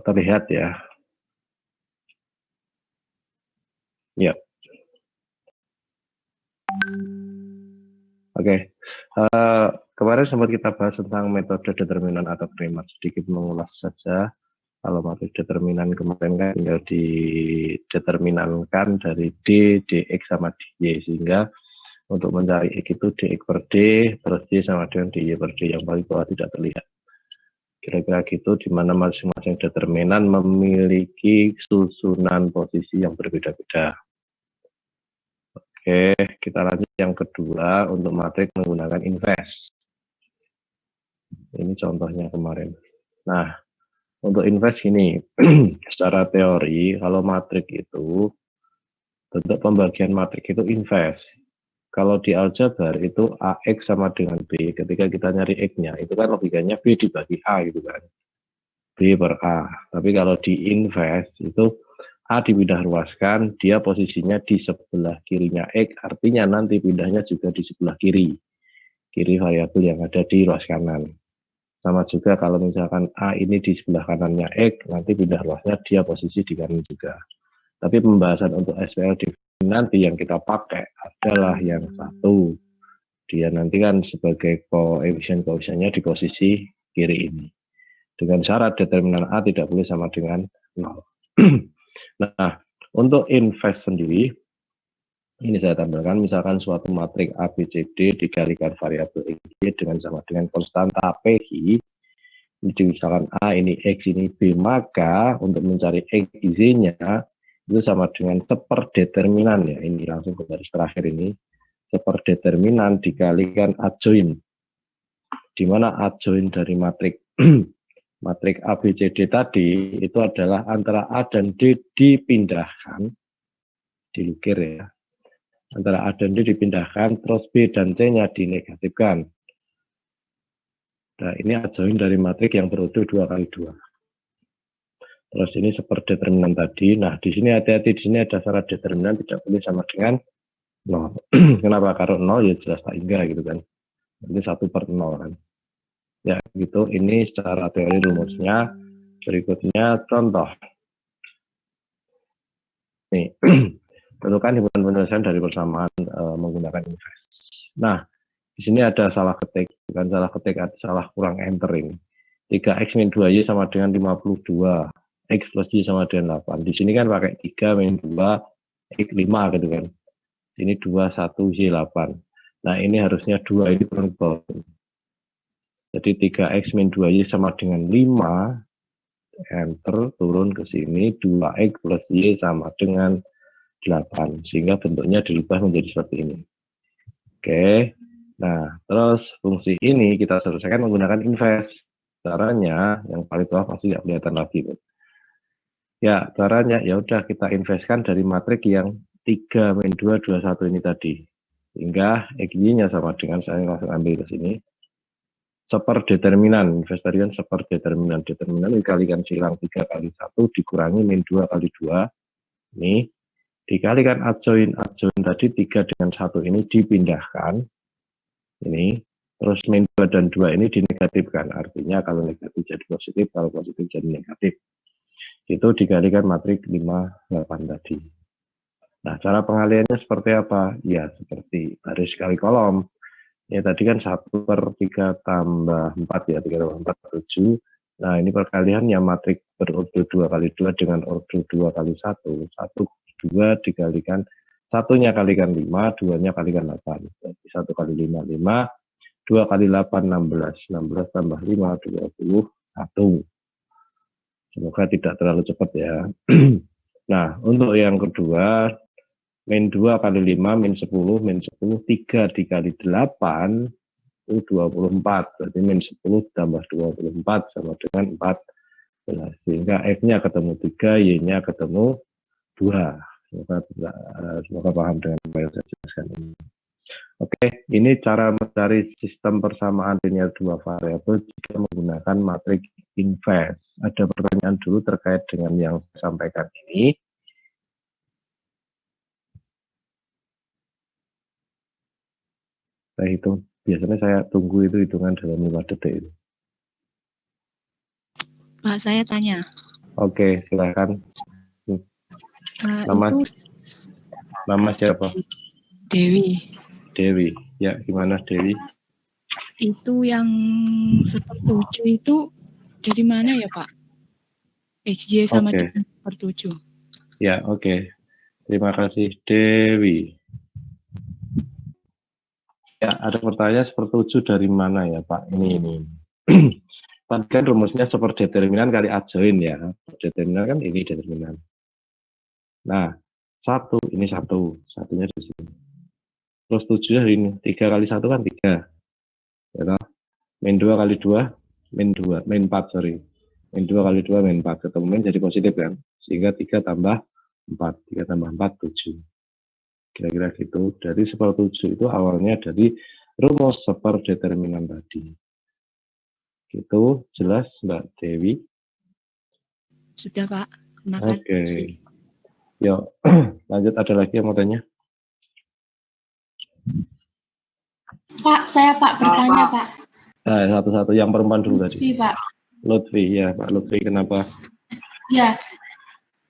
terlihat ya. Ya. Oke. Kemarin sempat kita bahas tentang metode determinan atau primer, sedikit mengulas saja. Kalau matrik determinan kemarin kan tinggal dideterminankan dari D, dx sama dy, sehingga untuk mencari X itu dx per D, terus Y sama dengan dy per D, yang paling bawah tidak terlihat. Kira-kira gitu, di mana masing-masing determinan memiliki susunan posisi yang berbeda-beda. Oke, kita lanjut yang kedua untuk matrik menggunakan inverse. Ini contohnya kemarin. Nah, untuk inverse ini, secara teori, kalau matrik itu, bentuk pembagian matrik itu inverse. Kalau di aljabar itu AX sama dengan B, ketika kita nyari X-nya, itu kan logikanya B dibagi A gitu kan. B per A. Tapi kalau di inverse itu A dipindah ruaskan, dia posisinya di sebelah kirinya X, artinya nanti pindahnya juga di sebelah kiri variabel yang ada di ruas kanan. Sama juga kalau misalkan A ini di sebelah kanannya X, nanti pindah ruasnya dia posisi di kanan juga. Tapi pembahasan untuk SPL nanti yang kita pakai adalah yang satu. Dia nanti kan sebagai koefisien-koefisiennya di posisi kiri ini. Dengan syarat determinan A tidak boleh sama dengan 0. Nah, untuk inverse sendiri, ini saya tampilkan, misalkan suatu matrik A, B, C, D dikalikan variabel X dengan sama dengan konstanta PI, misalkan A ini X ini B, maka untuk mencari X Z-nya itu sama dengan seperdeterminan ya, ini langsung ke garis terakhir ini, seperdeterminan dikalikan adjoin, di mana adjoin dari matrik matrik A, B, C, D tadi itu adalah antara A dan D dipindahkan, dilukir ya, antara A dan D dipindahkan, terus B dan C-nya dinegatifkan. Nah, ini adjoin dari matrik yang berurut 2 kali 2. Terus ini seperdeterminan tadi. Nah, di sini hati-hati, di sini ada syarat determinan tidak boleh sama dengan 0. Kenapa? Karena 0 ya jelas tak hingga gitu kan. Ini 1 per 0 kan. Ya, gitu. Ini secara teori rumusnya. Berikutnya contoh. Nih, tentukan himpunan penyelesaian dari persamaan menggunakan inverse. Nah, di sini ada salah ketik, bukan salah ketik, ada salah kurang enter ini. 3x min 2y sama dengan 52. X plus Y sama dengan 8. Di sini kan pakai 3 min 2, X 5 gitu kan. Ini 2, 1, Y 8. Nah, ini harusnya 2 ini turun ke bawah. Jadi 3x min 2Y sama dengan 5, enter, turun ke sini, 2x plus Y sama dengan 8. Sehingga bentuknya dirubah menjadi seperti ini. Oke. Nah, terus fungsi ini kita selesaikan menggunakan inverse. Caranya yang paling bawah pasti nggak kelihatan lagi. Ya, caranya ya udah kita investkan dari matrik yang 3 min 2 21 ini tadi. Sehingga XY-nya sama dengan, saya langsung ambil ke sini. Seperdeterminan, investasikan seperdeterminan. Determinan dikalikan silang 3 kali 1 dikurangi min 2 kali 2. Ini dikalikan adjoin tadi 3 dengan 1 ini dipindahkan. Ini terus min 2 dan 2 ini dinegatifkan. Artinya kalau negatif jadi positif, kalau positif jadi negatif. Itu dikalikan matrik 5, 8 tadi. Nah, cara pengaliannya seperti apa? Ya, seperti baris kali kolom. Ya, tadi kan 1 per 3 tambah 4 ya, 3 tambah 4, 7. Nah, ini perkaliannya matrik berordo 2 kali 2 dengan ordo 2 kali 1. 1, 2 dikalikan, satunya kalikan 5, 2-nya kalikan 8. Jadi 1 kali 5, 5. 2 kali 8, 16. 16 tambah 5, 21. Semoga tidak terlalu cepat ya. Nah, untuk yang kedua, min 2 kali 5, min 10, 3 dikali 8, itu 24. Berarti min 10 tambah 24 sama dengan 14. Sehingga F-nya ketemu 3, Y-nya ketemu 2. Semoga paham dengan apa yang saya jelaskan ini. Oke, ini cara mencari sistem persamaan linear dua variabel jika menggunakan matrik inverse. Ada pertanyaan dulu terkait dengan yang saya sampaikan ini. Saya hitung, biasanya saya tunggu itu hitungan dalam 5 detik. Pak, saya tanya. Oke, silakan. Nama siapa? Dewi. Dewi. Ya, gimana Dewi? Itu yang sepertujuh itu dari mana ya Pak? XY sama dengan sepertujuh. Ya, oke. Terima kasih Dewi. Ya, ada pertanyaan sepertujuh dari mana ya Pak? Ini. Tadi kan rumusnya superdeterminan kali adjoin ya. Determinan kan ini determinan. Nah, ini satunya di sini. Terus 7 ini, 3 kali 1 kan 3. Ya, min 2 kali 2, min 4, sorry. Min 2 kali 2, min 4. Ketemu min jadi positif kan? Sehingga 3 tambah 4. 3 tambah 4, 7. Kira-kira gitu. Dari sepertujuh itu awalnya dari rumus superdeterminan tadi. Gitu, jelas Mbak Dewi? Sudah Pak, terima kasih. Oke. Yuk, lanjut, ada lagi yang mau tanya? Pak, saya Pak bertanya Pak. Nah, satu-satu yang perempuan dulu tadi. Lutfi Pak. Lutfi, ya Pak Lutfi, kenapa? Ya,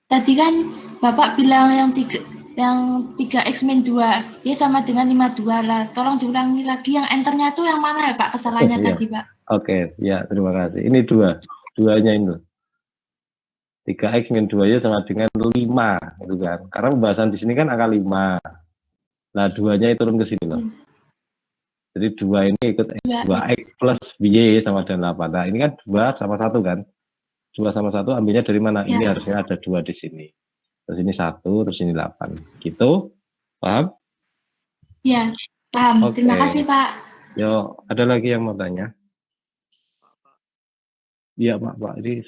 tadi kan Bapak bilang yang 3x min 2, ya sama dengan 52 lah. Tolong diulangi lagi yang enternya tuh yang mana ya Pak, kesalahannya Iya. tadi Pak. Oke, ya terima kasih. Ini duanya ini. 3x min 2-nya sama dengan 5, gitu kan. Karena pembahasan di sini kan angka 5. Nah, 2-nya itu turun ke sini loh. Jadi 2 ini ikut 2x plus y sama dengan 8. Nah, ini kan 2 sama 1 kan. 2 sama 1 ambilnya dari mana? Ya. Ini harusnya ada 2 di sini. Terus ini 1, terus ini 8. Gitu? Paham? Ya, paham. Oke. Terima kasih Pak. Yo, ada lagi yang mau tanya? Iya Pak. Ini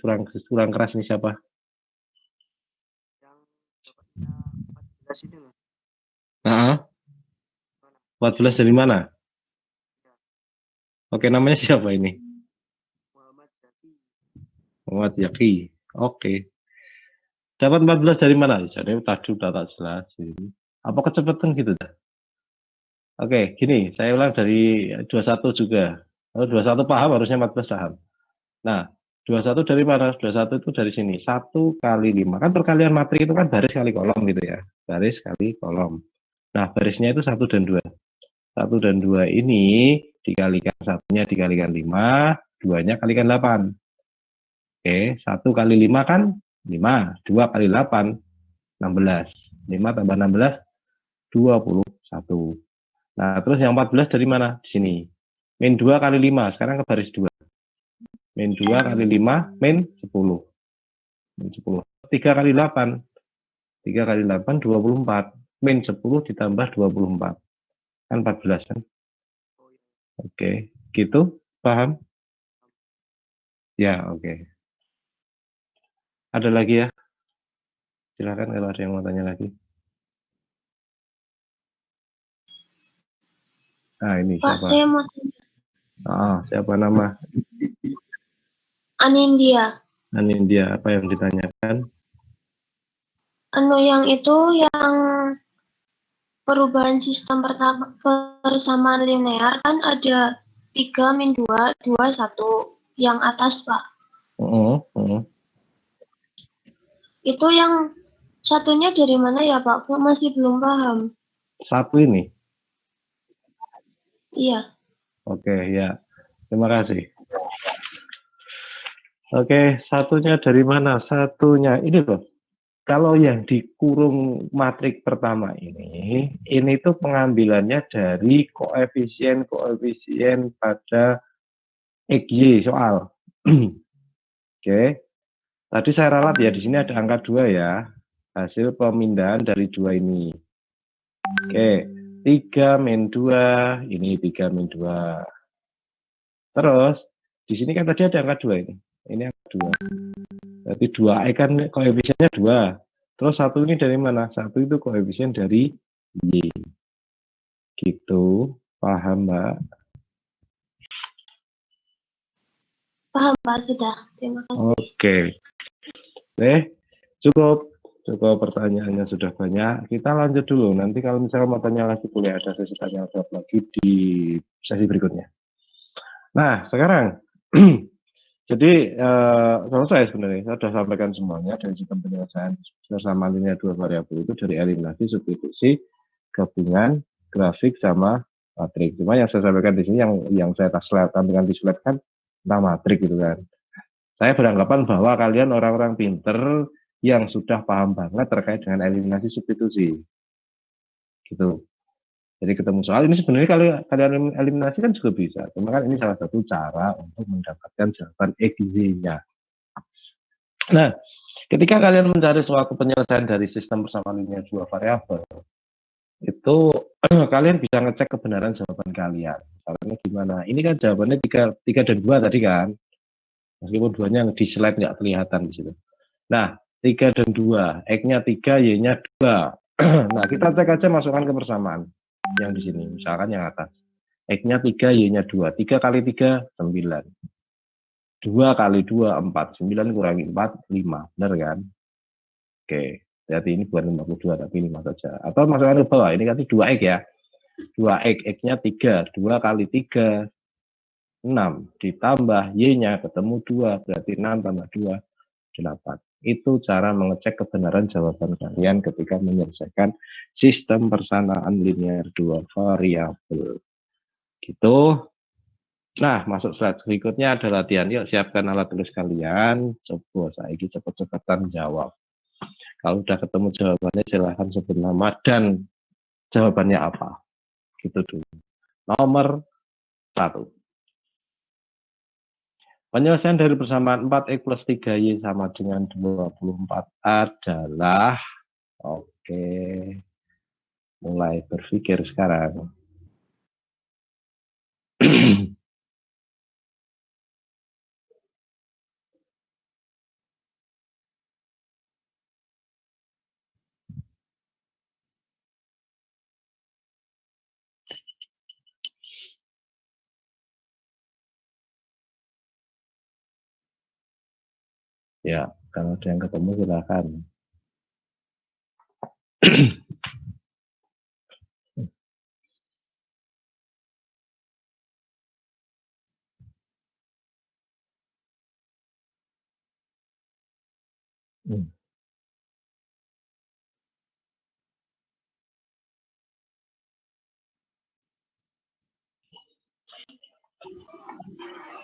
kurang keras nih siapa? Yang dapatnya 14 itu loh. 14 dari mana? Oke, namanya siapa ini? Muhammad Zaki. Muhammad Zaki. Oke. Dapat 14 dari mana? Jadi tadi udah tak jelasin. Apa kecepatan gitu dah? Oke, gini, saya ulang dari 21 juga. Kalau 21 paham, harusnya 14 paham. Nah, 21 dari mana? 21 itu dari sini. 1 kali 5. Kan perkalian matrik itu kan baris kali kolom gitu ya. Baris kali kolom. Nah, barisnya itu 1 dan 2. 1 dan 2 ini dikalikan 1-nya dikalikan 5, 2-nya kalikan 8. Oke, 1 kali 5 kan 5, 2 kali 8, 16. 5 tambah 16, 21. Nah, terus yang 14 dari mana? Di sini. Min 2 kali 5, sekarang ke baris 2. Min 2 kali 5, min 10. Min 10. 3 kali 8. 3 kali 8, 24. Min 10 ditambah 24. Kan 14 kan? Oke, gitu? Paham? Ya, oke. Ada lagi ya? Silakan kalau ada yang mau tanya lagi. Nah, ini Pak, siapa? saya mau tanya. Siapa nama? Anindya. Anindya, apa yang ditanyakan? Yang itu yang perubahan sistem persamaan linear kan ada 3 min 2, 2, 1. Yang atas, Pak. Itu yang satunya dari mana ya, Pak? Masih belum paham. Satu ini? Iya. Oke, ya. Terima kasih. Oke, satunya dari mana? Satunya ini loh. Kalau yang dikurung matrik pertama ini tuh pengambilannya dari koefisien pada XY soal. Oke. Tadi saya ralat ya, di sini ada angka 2 ya. Hasil pemindahan dari 2 ini. Oke, 3 min 2, ini 3 min 2. Terus, di sini kan tadi ada angka 2 ini. Ini angka 2. Berarti 2 kan koefisiennya 2. Terus 1 ini dari mana? 1 itu koefisien dari Y. Gitu. Paham, Mbak? Paham, Pak. Sudah. Terima kasih. Oke. Cukup. Cukup pertanyaannya sudah banyak. Kita lanjut dulu. Nanti kalau misalnya mau tanya lagi, boleh ada sesi tanya jawab lagi di sesi berikutnya. Nah, sekarang Jadi selesai sebenarnya. Saya sudah sampaikan semuanya dari sistem penyelesaian bersama linear dua variabel itu dari eliminasi, substitusi, gabungan, grafik sama matrik. Cuma yang saya sampaikan di sini yang saya tampilkan di slide kan tentang matrik gitu kan. Saya beranggapan bahwa kalian orang-orang pinter yang sudah paham banget terkait dengan eliminasi substitusi. Gitu. Jadi ketemu soal ini sebenarnya kalau kalian eliminasi kan juga bisa. Cuma kan ini salah satu cara untuk mendapatkan jawaban XY-nya. Nah, ketika kalian mencari suatu penyelesaian dari sistem persamaan linear dua variabel, itu kalian bisa ngecek kebenaran jawaban kalian. Caranya gimana? Ini kan jawabannya 3 dan 2 tadi kan. Meskipun duanya di slide nggak kelihatan di situ. Nah, 3 dan 2, X-nya 3, Y-nya 2. Nah, kita cek aja masukkan ke persamaan yang di sini, misalkan yang atas. X-nya 3, Y-nya 2. 3 kali 3, 9. 2 kali 2, 4. 9 kurangi 4, 5. Benar kan? Oke, berarti ini bukan 52, tapi 5 saja. Atau masukkan ke bawah, ini kan 2X ya. 2X, X-nya 3. 2 kali 3, 6. Ditambah Y-nya ketemu 2, berarti 6 tambah 2, 8. Itu cara mengecek kebenaran jawaban kalian ketika menyelesaikan sistem persamaan linear dua variabel. Gitu. Nah, masuk slide berikutnya ada latihan. Yuk siapkan alat tulis kalian. Coba saya cepet-cepetan jawab. Kalau udah ketemu jawabannya silahkan sebut nama dan jawabannya apa. Gitu dulu. Nomor 1. Penyelesaian dari persamaan 4X plus 3Y sama dengan 24 adalah, oke, mulai berpikir sekarang. Ya, kalau ada yang ketemu silakan.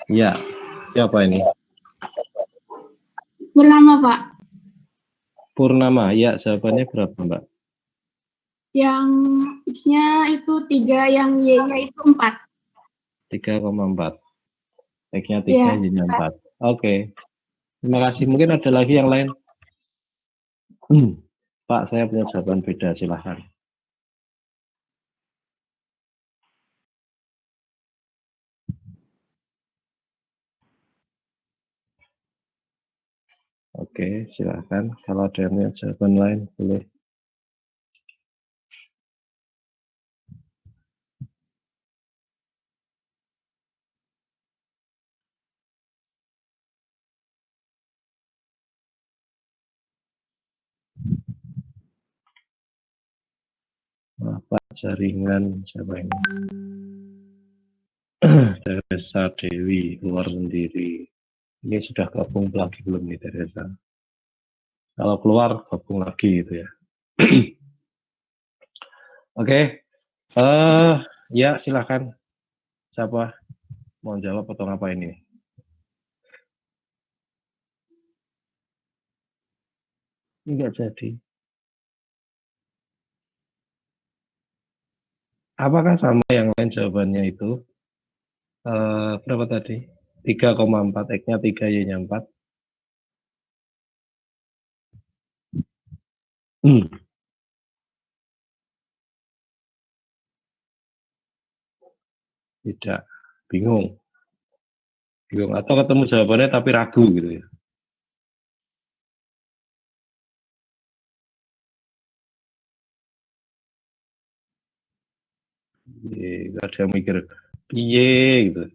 Ya, siapa ini? Purnama, Pak. Purnama, ya jawabannya berapa Mbak? Yang X-nya itu 3, yang Y-nya itu 4. 3,4. X-nya 3, Ya. Y-nya 4. Oke. Terima kasih. Mungkin ada lagi yang lain? Pak, saya punya jawaban beda, silahkan. Oke, silahkan. Kalau ada yang punya jawaban lain, boleh. Apa jaringan siapa ini? Teresa Dewi keluar sendiri. Ini sudah gabung lagi belum nih Teresa? Kalau keluar gabung lagi gitu ya. Oke. Ya silahkan. Siapa mau jawab atau ngapain ini? Enggak jadi. Apakah sama yang lain jawabannya itu? Berapa tadi? 3,4, X-nya 3, Y-nya 4. Tidak. Bingung. Atau ketemu jawabannya tapi ragu gitu ya. Ada yang mikir, piye gitu.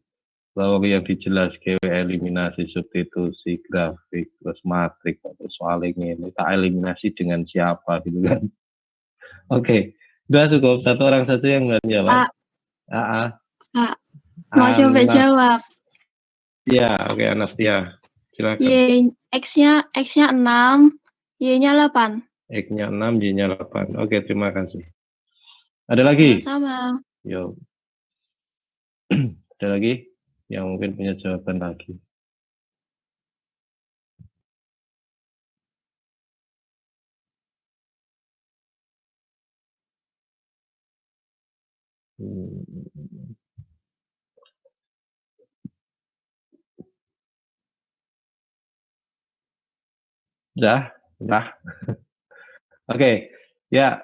Bahwa yang dijelaskan eliminasi, substitusi, grafik, terus matrik, terus soal ini tak eliminasi dengan siapa gitu kan. Oke, udah cukup. Satu orang saja yang nggak jawab. Pak. Pak, mau coba Anas. jawab. Ya, oke Anastia. Silakan. X-nya 6, Y-nya 8. X-nya 6, Y-nya 8. Oke, terima kasih. Ada lagi? Sama. Yo. Ada lagi yang mungkin punya jawaban lagi? Udah. Oke, ya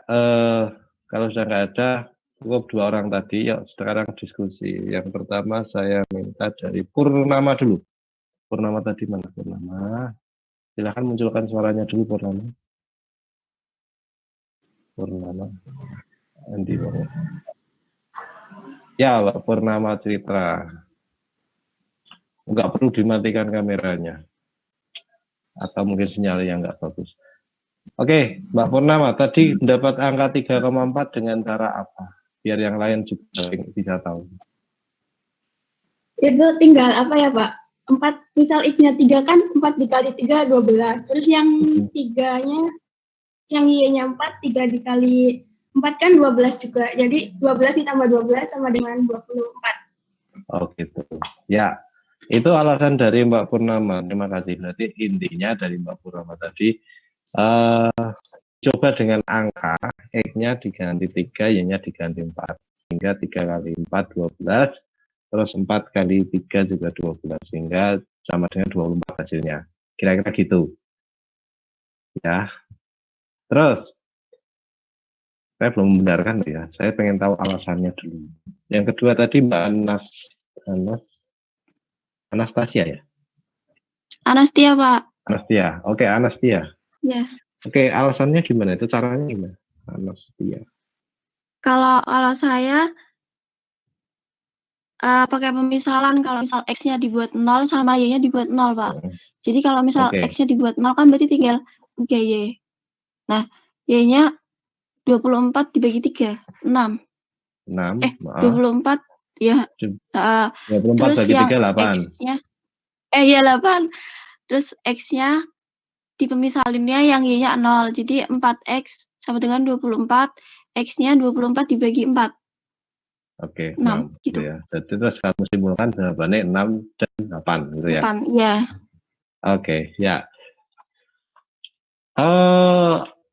kalau sudah nggak ada, cukup 2 orang tadi. Yuk sekarang diskusi. Yang pertama saya minta dari Purnama dulu. Purnama tadi mana Purnama? Silahkan munculkan suaranya dulu Purnama. Purnama. Andi banget. Ya, Pak Purnama Citra. Nggak perlu dimatikan kameranya. Atau mungkin sinyalnya yang nggak bagus. Oke, Mbak Purnama, tadi mendapat angka 3,4 dengan cara apa? Biar yang lain juga bisa tahu. Itu tinggal apa ya Pak? 4, misal X-nya 3 kan 4 dikali 3, 12. Terus yang 3-nya, yang Y-nya 4, 3 dikali 4 kan 12 juga. Jadi 12 ditambah 12 sama dengan 24. Oh gitu. Ya, itu alasan dari Mbak Purnama. Terima kasih. Berarti intinya dari Mbak Purnama tadi, coba dengan angka, X-nya diganti 3, Y-nya diganti 4. Sehingga 3 kali 4, 12. Terus 4 kali 3 juga 12. Sehingga sama dengan 24 hasilnya. Kira-kira gitu. Ya. Terus, saya belum membenarkan ya. Saya pengen tahu alasannya dulu. Yang kedua tadi Mbak Anastasia ya? Anastia, Pak. Anastia. Oke, Anastia. Ya. Oke, alasannya gimana? Itu caranya gimana? Anastia. Kalau saya pakai pemisalan, kalau misal X-nya dibuat 0 sama Y-nya dibuat 0, Pak. Jadi kalau misal X-nya dibuat 0 kan berarti tinggal 3Y. Nah, Y-nya 24 dibagi 3, 6. 24, ya. 24 terus bagi yang 3, 8. X-nya, ya 8. Terus X-nya dipemisalinnya yang Y-nya 0. Jadi 4X sama dengan 24. X-nya 24 dibagi 4. Oke, 6 gitu. Ya. Jadi terus kamu simpulkan jawabannya 6 dan 8 gitu ya. 8, ya. Oke, ya.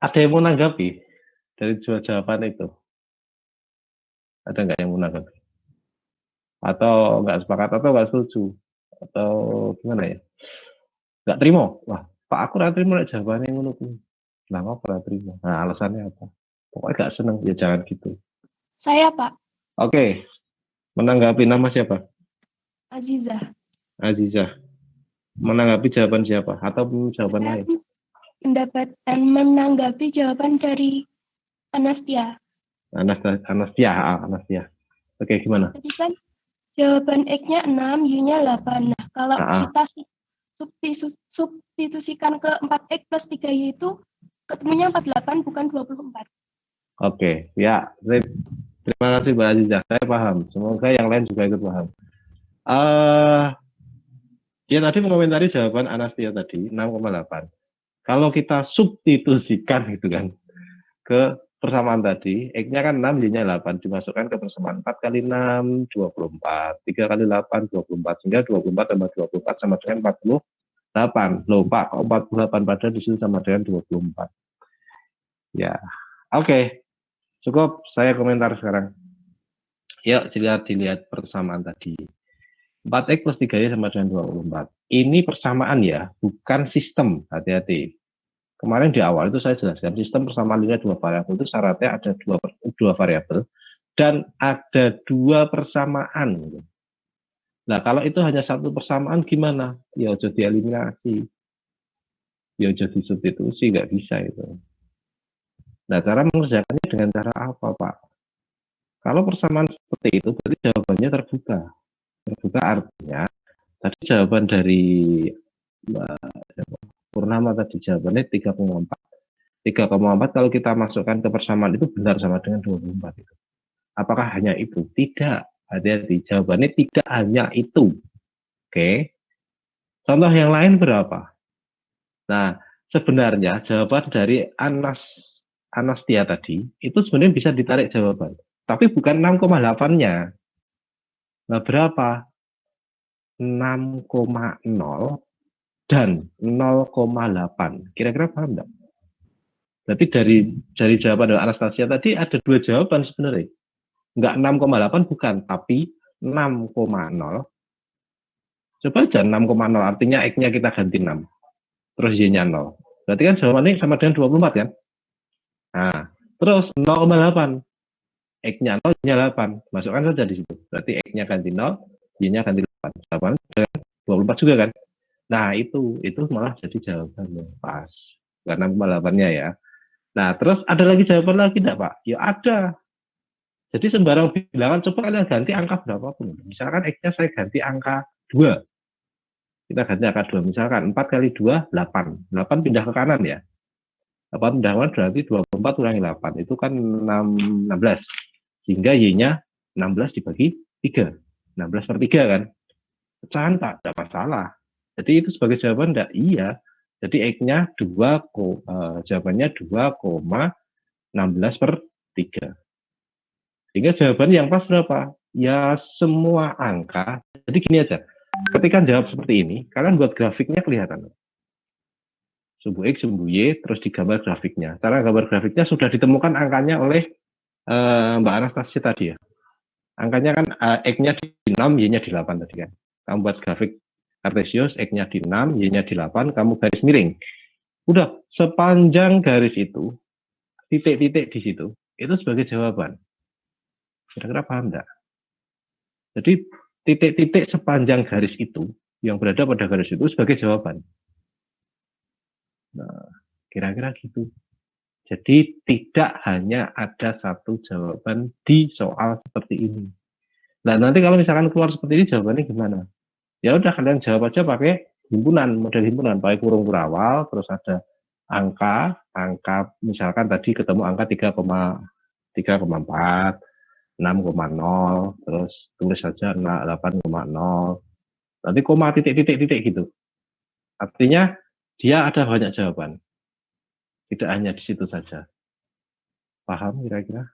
Ada yang mau menanggapi dari jawaban itu? Ada nggak yang mau menanggapi? Atau nggak sepakat atau nggak setuju? Atau gimana ya? Nggak terima? Wah, Pak aku nggak terima jawabannya ngono kuwi. Lah kok nggak terima? Nah, alasannya apa? Pokoknya nggak seneng, ya jangan gitu. Saya Pak. Oke. Menanggapi nama siapa? Azizah. Azizah. Menanggapi jawaban siapa? Atau jawaban lain? Menanggapi jawaban dari Anastia. Anastia. Oke, gimana? Tadi kan jawaban X-nya 6, Y-nya 8. Nah, kalau kita substitusikan ke 4X plus 3Y itu ketemunya 48 bukan 24. Oke, ya. Terima kasih Mbak Azizah. Saya paham. Semoga yang lain juga ikut paham. Dia tadi mengomentari jawaban Anastia tadi 6,8. Kalau kita substitusikan gitu kan ke persamaan tadi, X-nya kan 6, Y-nya 8, dimasukkan ke persamaan 4 kali 6, 24, 3 kali 8, 24, sehingga 24 tambah 24 sama dengan 48. Loh Pak, 48 padahal disitu sama dengan 24. Ya, oke. Cukup, saya komentar sekarang. Yuk, dilihat persamaan tadi. 4X plus 3Y sama dengan 24. Ini persamaan ya, bukan sistem. Hati-hati. Kemarin di awal itu saya jelaskan sistem persamaan linear 2 variabel itu syaratnya ada dua variabel dan ada 2 persamaan. Nah kalau itu hanya 1 persamaan gimana? Ya jadi eliminasi, ya jadi substitusi, nggak bisa itu. Nah cara mengerjakannya dengan cara apa Pak? Kalau persamaan seperti itu berarti jawabannya terbuka. Terbuka artinya tadi jawaban dari Purnama tadi jawabannya 3,4. 3,4 kalau kita masukkan ke persamaan itu benar sama dengan 24 itu. Apakah hanya itu? Tidak. Hati-hati, jawabannya tidak hanya itu. Oke. Contoh yang lain berapa? Nah, sebenarnya jawaban dari Anastia tadi itu sebenarnya bisa ditarik jawaban, tapi bukan 6,8-nya. Nah, berapa? 6,0 dan 0,8. Kira-kira paham nggak? Berarti dari jawaban dari Anastasia tadi ada dua jawaban sebenarnya. Nggak 6,8 bukan, tapi 6,0. Coba aja 6,0 artinya X-nya kita ganti 6. Terus Y-nya 0. Berarti kan jawabannya sama dengan 24 kan? Nah, terus 0,8. X-nya 0, Y-nya 8. Masukkan saja di situ. Berarti X-nya ganti 0, Y-nya ganti 8. Jawabannya 24 juga kan? Nah, itu malah jadi jawabannya pas. Karena 6,8-nya ya. Nah, terus ada lagi jawaban lagi enggak, Pak? Ya ada. Jadi sembarang bilangan, coba kalian ganti angka berapapun. Misalkan X-nya saya ganti angka 2. Kita ganti angka 2. Misalkan 4 kali 2, 8. 8 pindah ke kanan ya. 8 pindah ke kanan berarti 24 kurangi 8. Itu kan 16. Sehingga Y-nya 16 dibagi 3. 16 per 3 kan. Pecahan Pak, tidak masalah. Jadi itu sebagai jawaban enggak? Iya. Jadi X-nya jawabannya 2,16 per 3. Sehingga jawaban yang pas berapa? Ya semua angka. Jadi gini aja. Ketika jawab seperti ini, kalian buat grafiknya kelihatan. Sumbu X, sumbu Y, terus digambar grafiknya. Cara gambar grafiknya sudah ditemukan angkanya oleh Mbak Anastasia tadi ya. Angkanya kan X-nya di 6, Y-nya di 8 tadi kan. Kamu buat grafik Kartesius, X-nya di 6, Y-nya di 8, kamu garis miring. Udah, sepanjang garis itu, titik-titik di situ, itu sebagai jawaban. Kira-kira paham enggak? Jadi titik-titik sepanjang garis itu, yang berada pada garis itu sebagai jawaban. Nah, kira-kira gitu. Jadi tidak hanya ada satu jawaban di soal seperti ini. Nah, nanti kalau misalkan keluar seperti ini, jawabannya gimana? Ya udah, kalian jawab aja pakai himpunan, model himpunan, pakai kurung kurawal, terus ada angka misalkan tadi ketemu angka 3,4, 6,0, terus tulis saja 8,0, nanti koma titik-titik gitu. Artinya dia ada banyak jawaban, tidak hanya di situ saja. Paham kira-kira?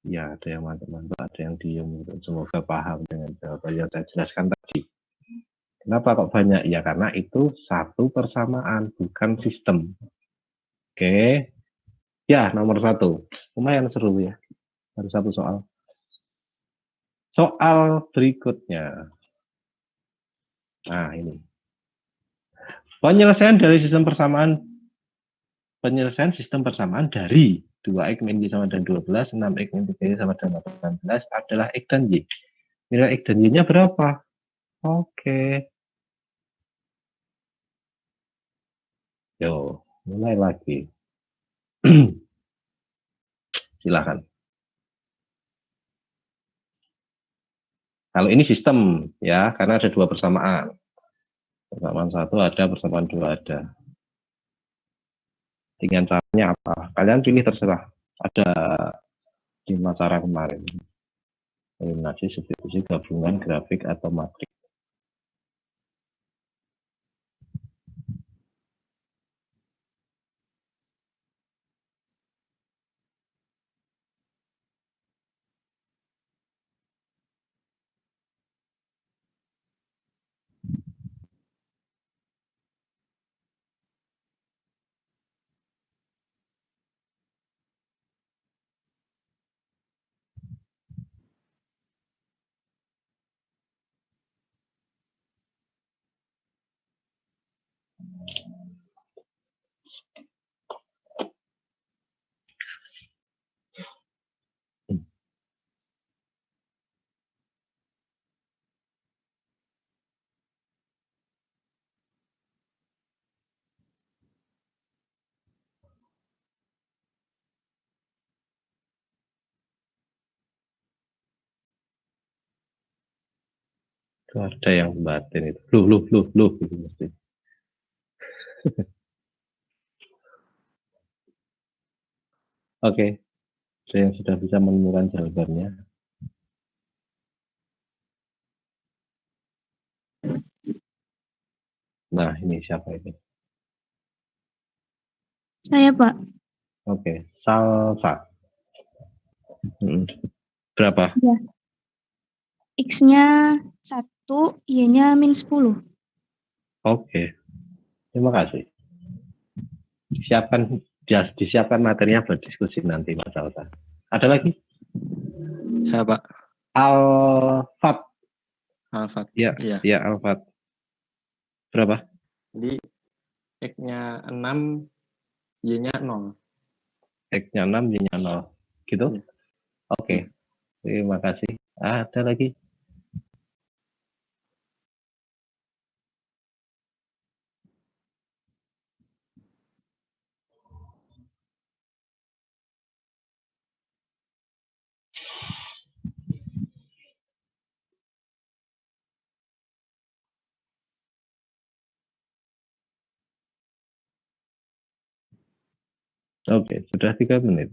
Ya, ada yang mantap-mantap, ada yang diem. Semoga paham dengan jawaban yang saya jelaskan tadi. Kenapa kok banyak? Ya karena itu satu persamaan, bukan sistem. Oke. Ya, nomor 1. Lumayan seru ya. Baru 1 soal. Soal berikutnya. Nah, ini. Penyelesaian sistem persamaan dari 2x min y sama dengan 12, 6x min 3y sama dengan 18 adalah x dan y. Nilai x dan y-nya berapa? Oke. Yo, mulai lagi. Silakan. Kalau ini sistem ya, karena ada 2 persamaan. Persamaan 1 ada, persamaan 2 ada. Dengan caranya apa? Kalian pilih terserah. Ada 5 cara kemarin. Eliminasi, substitusi, gabungan, grafik, atau matrik. Itu ada yang batin itu. Loh, gitu mesti. Oke. Ada yang sudah bisa menemukan jawabannya. Nah, ini siapa ini? Saya, Pak. Oke, salsa. Berapa? Ya. X-nya 1, Y-nya -10. Oke, terima kasih. Disiapkan materinya buat diskusi nanti, Mas Salsa. Ada lagi? Saya Pak. Alfat. Alfat. Ya, Iya. ya Alfat. Berapa? Jadi X-nya 6, Y-nya 0. X-nya 6, Y-nya 0. Gitu? Iya. Oke. Terima kasih. Ada lagi? Oke, sudah 3 menit.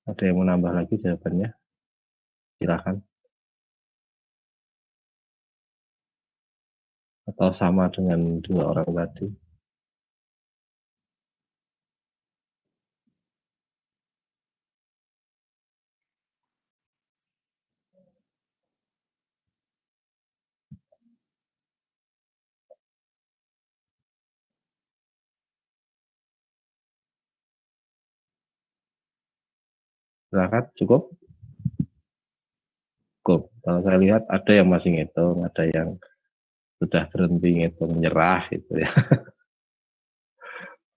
Ada yang mau nambah lagi jawabannya? Silakan. Atau sama dengan 2 orang tadi? Silakan, cukup? Cukup. Kalau saya lihat ada yang masih ngitung, ada yang sudah berhenti ngitung, menyerah gitu ya.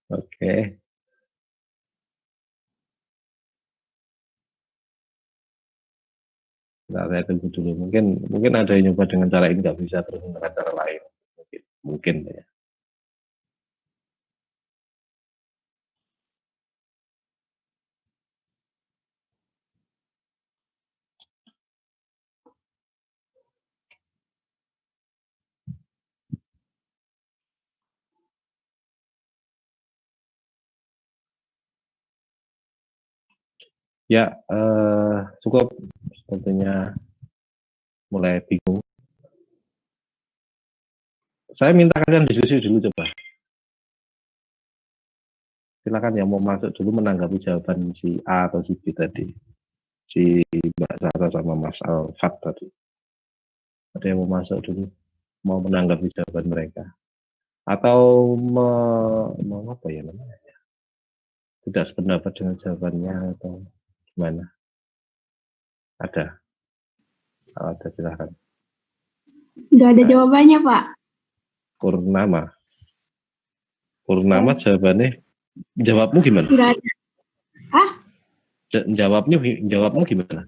Oke. Nah, saya tunggu dulu. Mungkin ada yang nyoba dengan cara ini, nggak bisa terus dengan cara lain. Mungkin ya. Ya, cukup. Sepertinya mulai bingung. Saya minta kalian diskusi dulu coba. Silakan yang mau masuk dulu menanggapi jawaban si A atau si B tadi. Si Mbak Sarah sama Mas Alfat tadi. Ada yang mau masuk dulu, mau menanggapi jawaban mereka. Atau mau apa ya namanya? Tidak sependapat dengan jawabannya atau gimana? Ada? Kalau ada silakan. Nggak ada jawabannya, Pak. Purnama. Purnama jawabannya, jawabmu gimana? Nggak ada. Hah? Jawabmu gimana?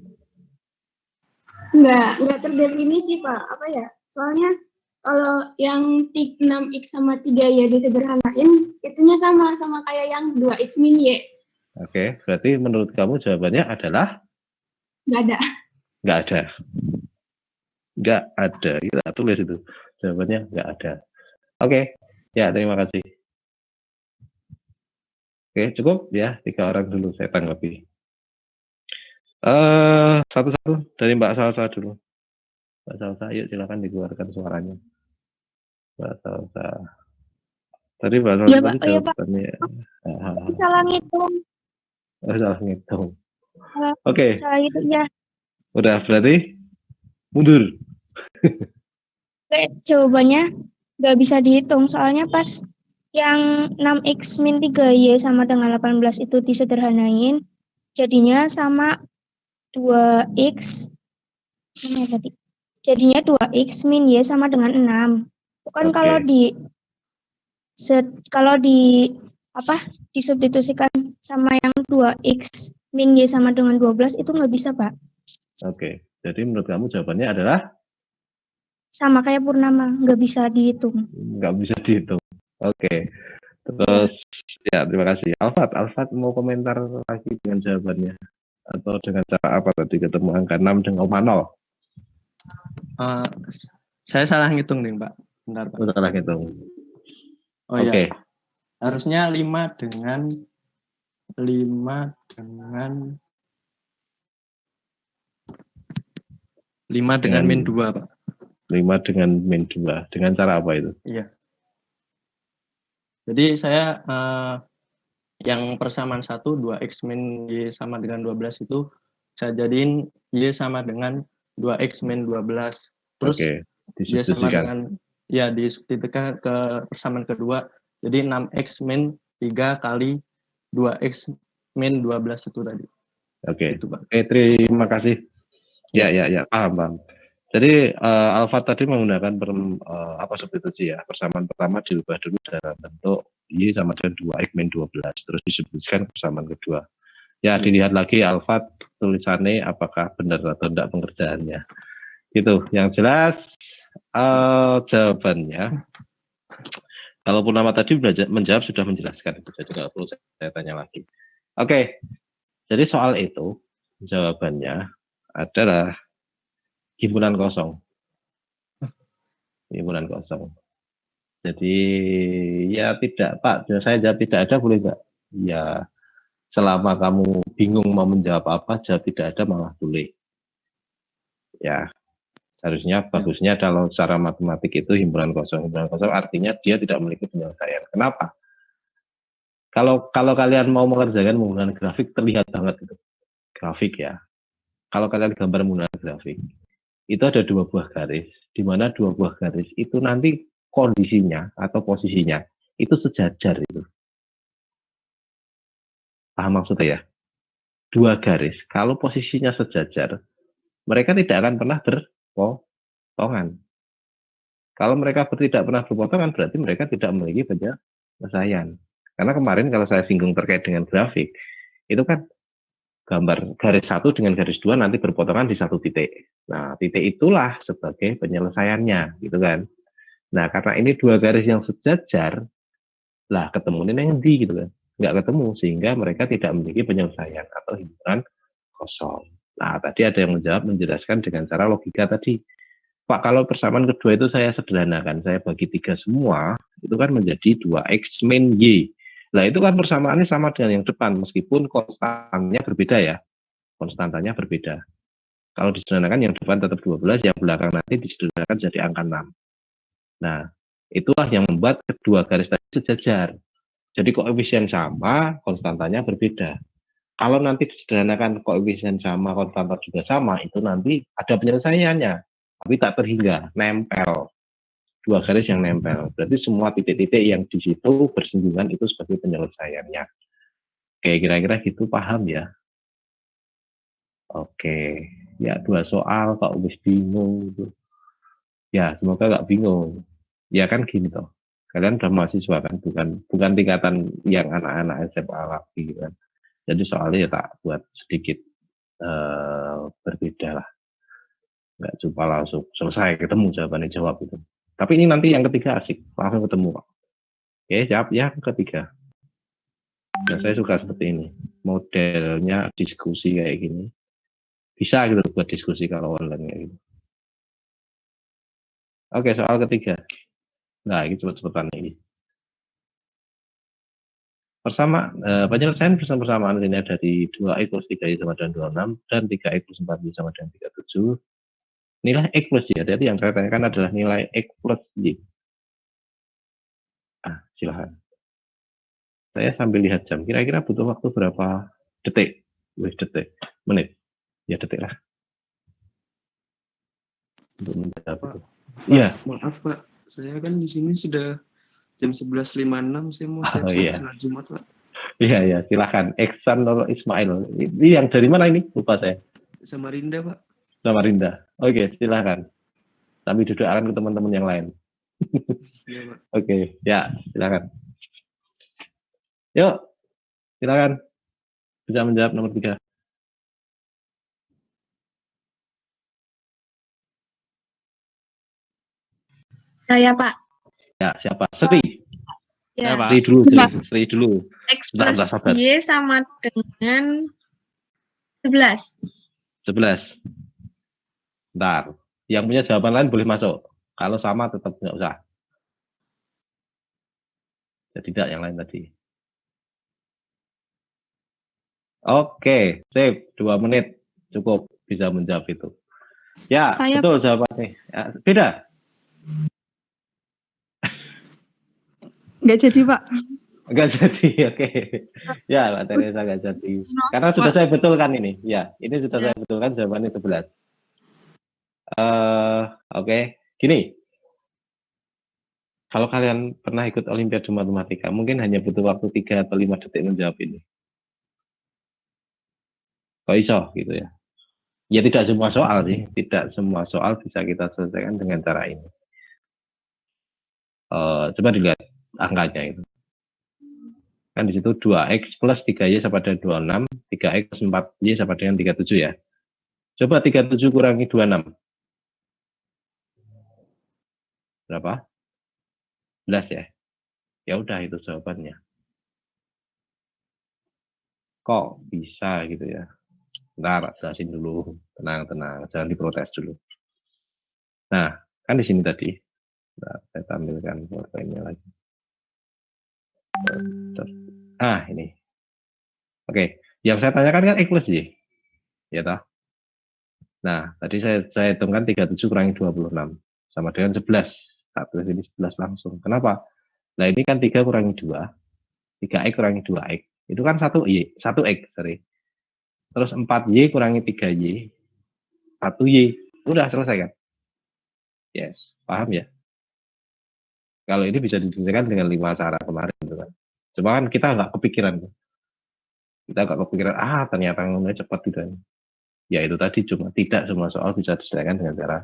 Nggak terdefinisi, Pak. Apa ya? Soalnya kalau yang 6X sama 3Y disederhanain, itunya sama kayak yang 2X min Y. Oke, berarti menurut kamu jawabannya adalah? Nggak ada. Nggak ada. Nggak ada. Kita tulis itu. Jawabannya nggak ada. Oke, ya terima kasih. Oke, cukup ya. 3 orang dulu saya tanggapi. Satu-satu dari Mbak Salsa dulu. Mbak Salsa, yuk silakan dikeluarkan suaranya. Mbak Salsa. Tadi Mbak Salsa Iya, Pak. tadi Oh, iya, Pak. jawabannya. Salah ngitung. Salah ngitung. Oke. Salah itu ya. Udah berarti mundur. Jawabannya nggak bisa dihitung. Soalnya pas yang 6X min 3Y sama dengan 18 itu disederhanain, jadinya sama 2X. Mana tadi? Jadinya 2X min Y sama dengan 6. Itu kan Oke. kalau disubstitusikan sama yang 2X min Y sama dengan 12 itu nggak bisa, Pak. Oke. Jadi menurut kamu jawabannya adalah? Sama kayak Purnama, nggak bisa dihitung. Nggak bisa dihitung. Oke. Terus ya terima kasih. Alfat mau komentar lagi dengan jawabannya atau dengan cara apa tadi ketemu angka 6 dengan 0? Saya salah ngitung nih, Pak. Bentar, Pak. Salah ngitung. Oh Oke. iya. Harusnya 5 dengan 5 dengan min 2, Pak. 5 dengan min 2. Dengan cara apa itu? Iya. Jadi saya yang persamaan 1, 2x min Y sama dengan 12 itu saya jadiin Y sama dengan 2x min 12. Terus Oke, Y sama disubstitusikan. dengan, ya ditekan ke persamaan kedua, jadi 6x min 3 kali 2x min 12 itu tadi. Oke, Gitu, Pak. oke, terima kasih. Ya, paham. Jadi alfa tadi menggunakan substitusi ya. Persamaan pertama diubah dulu dalam bentuk Y sama dengan 2x min 12, terus disubstitusikan persamaan kedua. Ya, dilihat lagi alfa tulisannya apakah benar atau tidak pengerjaannya. Gitu. Yang jelas jawabannya, kalaupun nama tadi menjawab sudah menjelaskan itu, jadi nggak perlu saya tanya lagi. Oke, jadi soal itu jawabannya adalah himpunan kosong. Himpunan kosong. Jadi ya tidak, Pak. Saya jawab tidak ada, boleh nggak? Ya, selama kamu bingung mau menjawab apa, jawab tidak ada malah boleh. Ya, harusnya bagusnya kalau secara matematik itu himpunan kosong. Himpunan kosong artinya dia tidak memiliki penyelesaian. Kenapa? Kalau kalian mau mengerjakan menggunakan grafik, terlihat banget itu. Grafik ya. Kalau kalian gambar menggunakan grafik, itu ada 2 buah garis, di mana 2 buah garis itu nanti kondisinya atau posisinya itu sejajar itu. Paham maksudnya ya? 2 garis, kalau posisinya sejajar, mereka tidak akan pernah berpotongan. Kalau mereka tidak pernah berpotongan, berarti mereka tidak memiliki penyelesaian. Karena kemarin kalau saya singgung terkait dengan grafik, itu kan gambar garis 1 dengan garis 2 nanti berpotongan di 1 titik. Nah, titik itulah sebagai penyelesaiannya, gitu kan. Nah, karena ini 2 garis yang sejajar, lah ketemu ini yang di, gitu kan. Nggak ketemu, sehingga mereka tidak memiliki penyelesaian atau himpunan kosong. Nah, tadi ada yang menjelaskan dengan cara logika tadi. Pak, kalau persamaan kedua itu saya sederhanakan, saya bagi 3 semua, itu kan menjadi 2x min Y. Nah, itu kan persamaannya sama dengan yang depan, meskipun konstannya berbeda ya. Konstantanya berbeda. Kalau disederhanakan yang depan tetap 12, yang belakang nanti disederhanakan jadi angka 6. Nah, itulah yang membuat kedua garis tadi sejajar. Jadi koefisien sama, konstantanya berbeda. Kalau nanti disederhanakan koefisien sama, konstanta juga sama, itu nanti ada penyelesaiannya. Tapi tak terhingga, nempel. 2 garis yang nempel. Berarti semua titik-titik yang di situ bersinggungan itu sebagai penyelesaiannya. Oke, kira-kira gitu paham ya? Oke, ya 2 soal kok wis bingung gitu. Ya, semoga nggak bingung. Ya kan gini toh. Kalian udah mahasiswa kan, bukan tingkatan yang anak-anak SMA lagi gitu kan. Jadi soalnya ya tak buat sedikit berbeda lah. Nggak cuma langsung selesai ketemu jawabannya jawab itu. Tapi ini nanti yang ketiga asik, langsung ketemu Pak. Oke, siap ya, ketiga. Nah, saya suka seperti ini. Modelnya diskusi kayak gini. Bisa gitu buat diskusi kalau online kayak gitu. Oke, soal ketiga. Nah, ini cepet-cepetan ini. Penyelesaian persamaan ini ada di 2x plus 3y sama dengan 26 dan 3x plus 4y sama dengan 37. Nilai X plus Y, jadi yang saya tanyakan adalah nilai X plus Y. Silahkan. Saya sambil lihat jam, kira-kira butuh waktu berapa detik? Detik, menit. Ya detik lah. Untuk menjawab itu. Iya. Maaf Pak, saya kan di sini sudah jam 11.56, saya mau siap-siap sholat Jumat Pak. Iya, silahkan. Iksan Nurul Ismail. Ini yang dari mana ini? Lupa saya. Samarinda Pak. Samarinda. Oke, silahkan. Kami dudukkan ke teman-teman yang lain. Iya Pak. Oke, ya silakan. Yuk, silakan. Bisa menjawab nomor 3. Saya Pak. Ya, siapa? Sri. Ya. Sri dulu. X plus Y sama dengan 11. 11. Bentar. Yang punya jawaban lain boleh masuk. Kalau sama tetap nggak usah. Ya, tidak yang lain tadi. Oke, sip. 2 menit cukup bisa menjawab itu. Ya, Saya- betul jawabannya. Ya, beda. Nggak jadi, Pak. Enggak jadi, oke. Ya, Mbak Teresa enggak jadi. Karena sudah saya betulkan ini. Ya, ini sudah saya betulkan jawabannya 11. Oke. Gini. Kalau kalian pernah ikut Olimpiade Matematika, mungkin hanya butuh waktu 3 atau 5 detik menjawab ini. Kok iso gitu ya? Ya tidak semua soal sih, tidak semua soal bisa kita selesaikan dengan cara ini. Coba dilihat angkanya itu. Kan di situ 2x plus 3y sama dengan 26, 3x plus 4y sama dengan 37 ya. Coba 37 kurangi 26. Berapa? 11 ya. Ya udah itu jawabannya. Kok bisa gitu ya? Bentar, jelasin dulu. Tenang, jangan diprotes dulu. Nah, kan di sini tadi. Nah, saya tampilkan fotonya lagi. Ini. Oke, yang saya tanyakan kan X plus Y. Ya toh? Nah, tadi saya hitungkan 37 kurangi 26 sama dengan 11. Tak tulis ini 11 langsung. Kenapa? Nah, ini kan 3 kurangi 2. 3x kurangi 2x. Itu kan 1x, sorry. Terus 4y kurangi 3y. 1y. Udah selesai kan? Yes, paham ya? Kalau ini bisa diselesaikan dengan 5 cara kemarin. Kan? Cuma kan kita nggak kepikiran. Kita nggak kepikiran, ternyata ngomongnya cepat gitu. Ya itu tadi, cuma tidak semua soal bisa diselesaikan dengan cara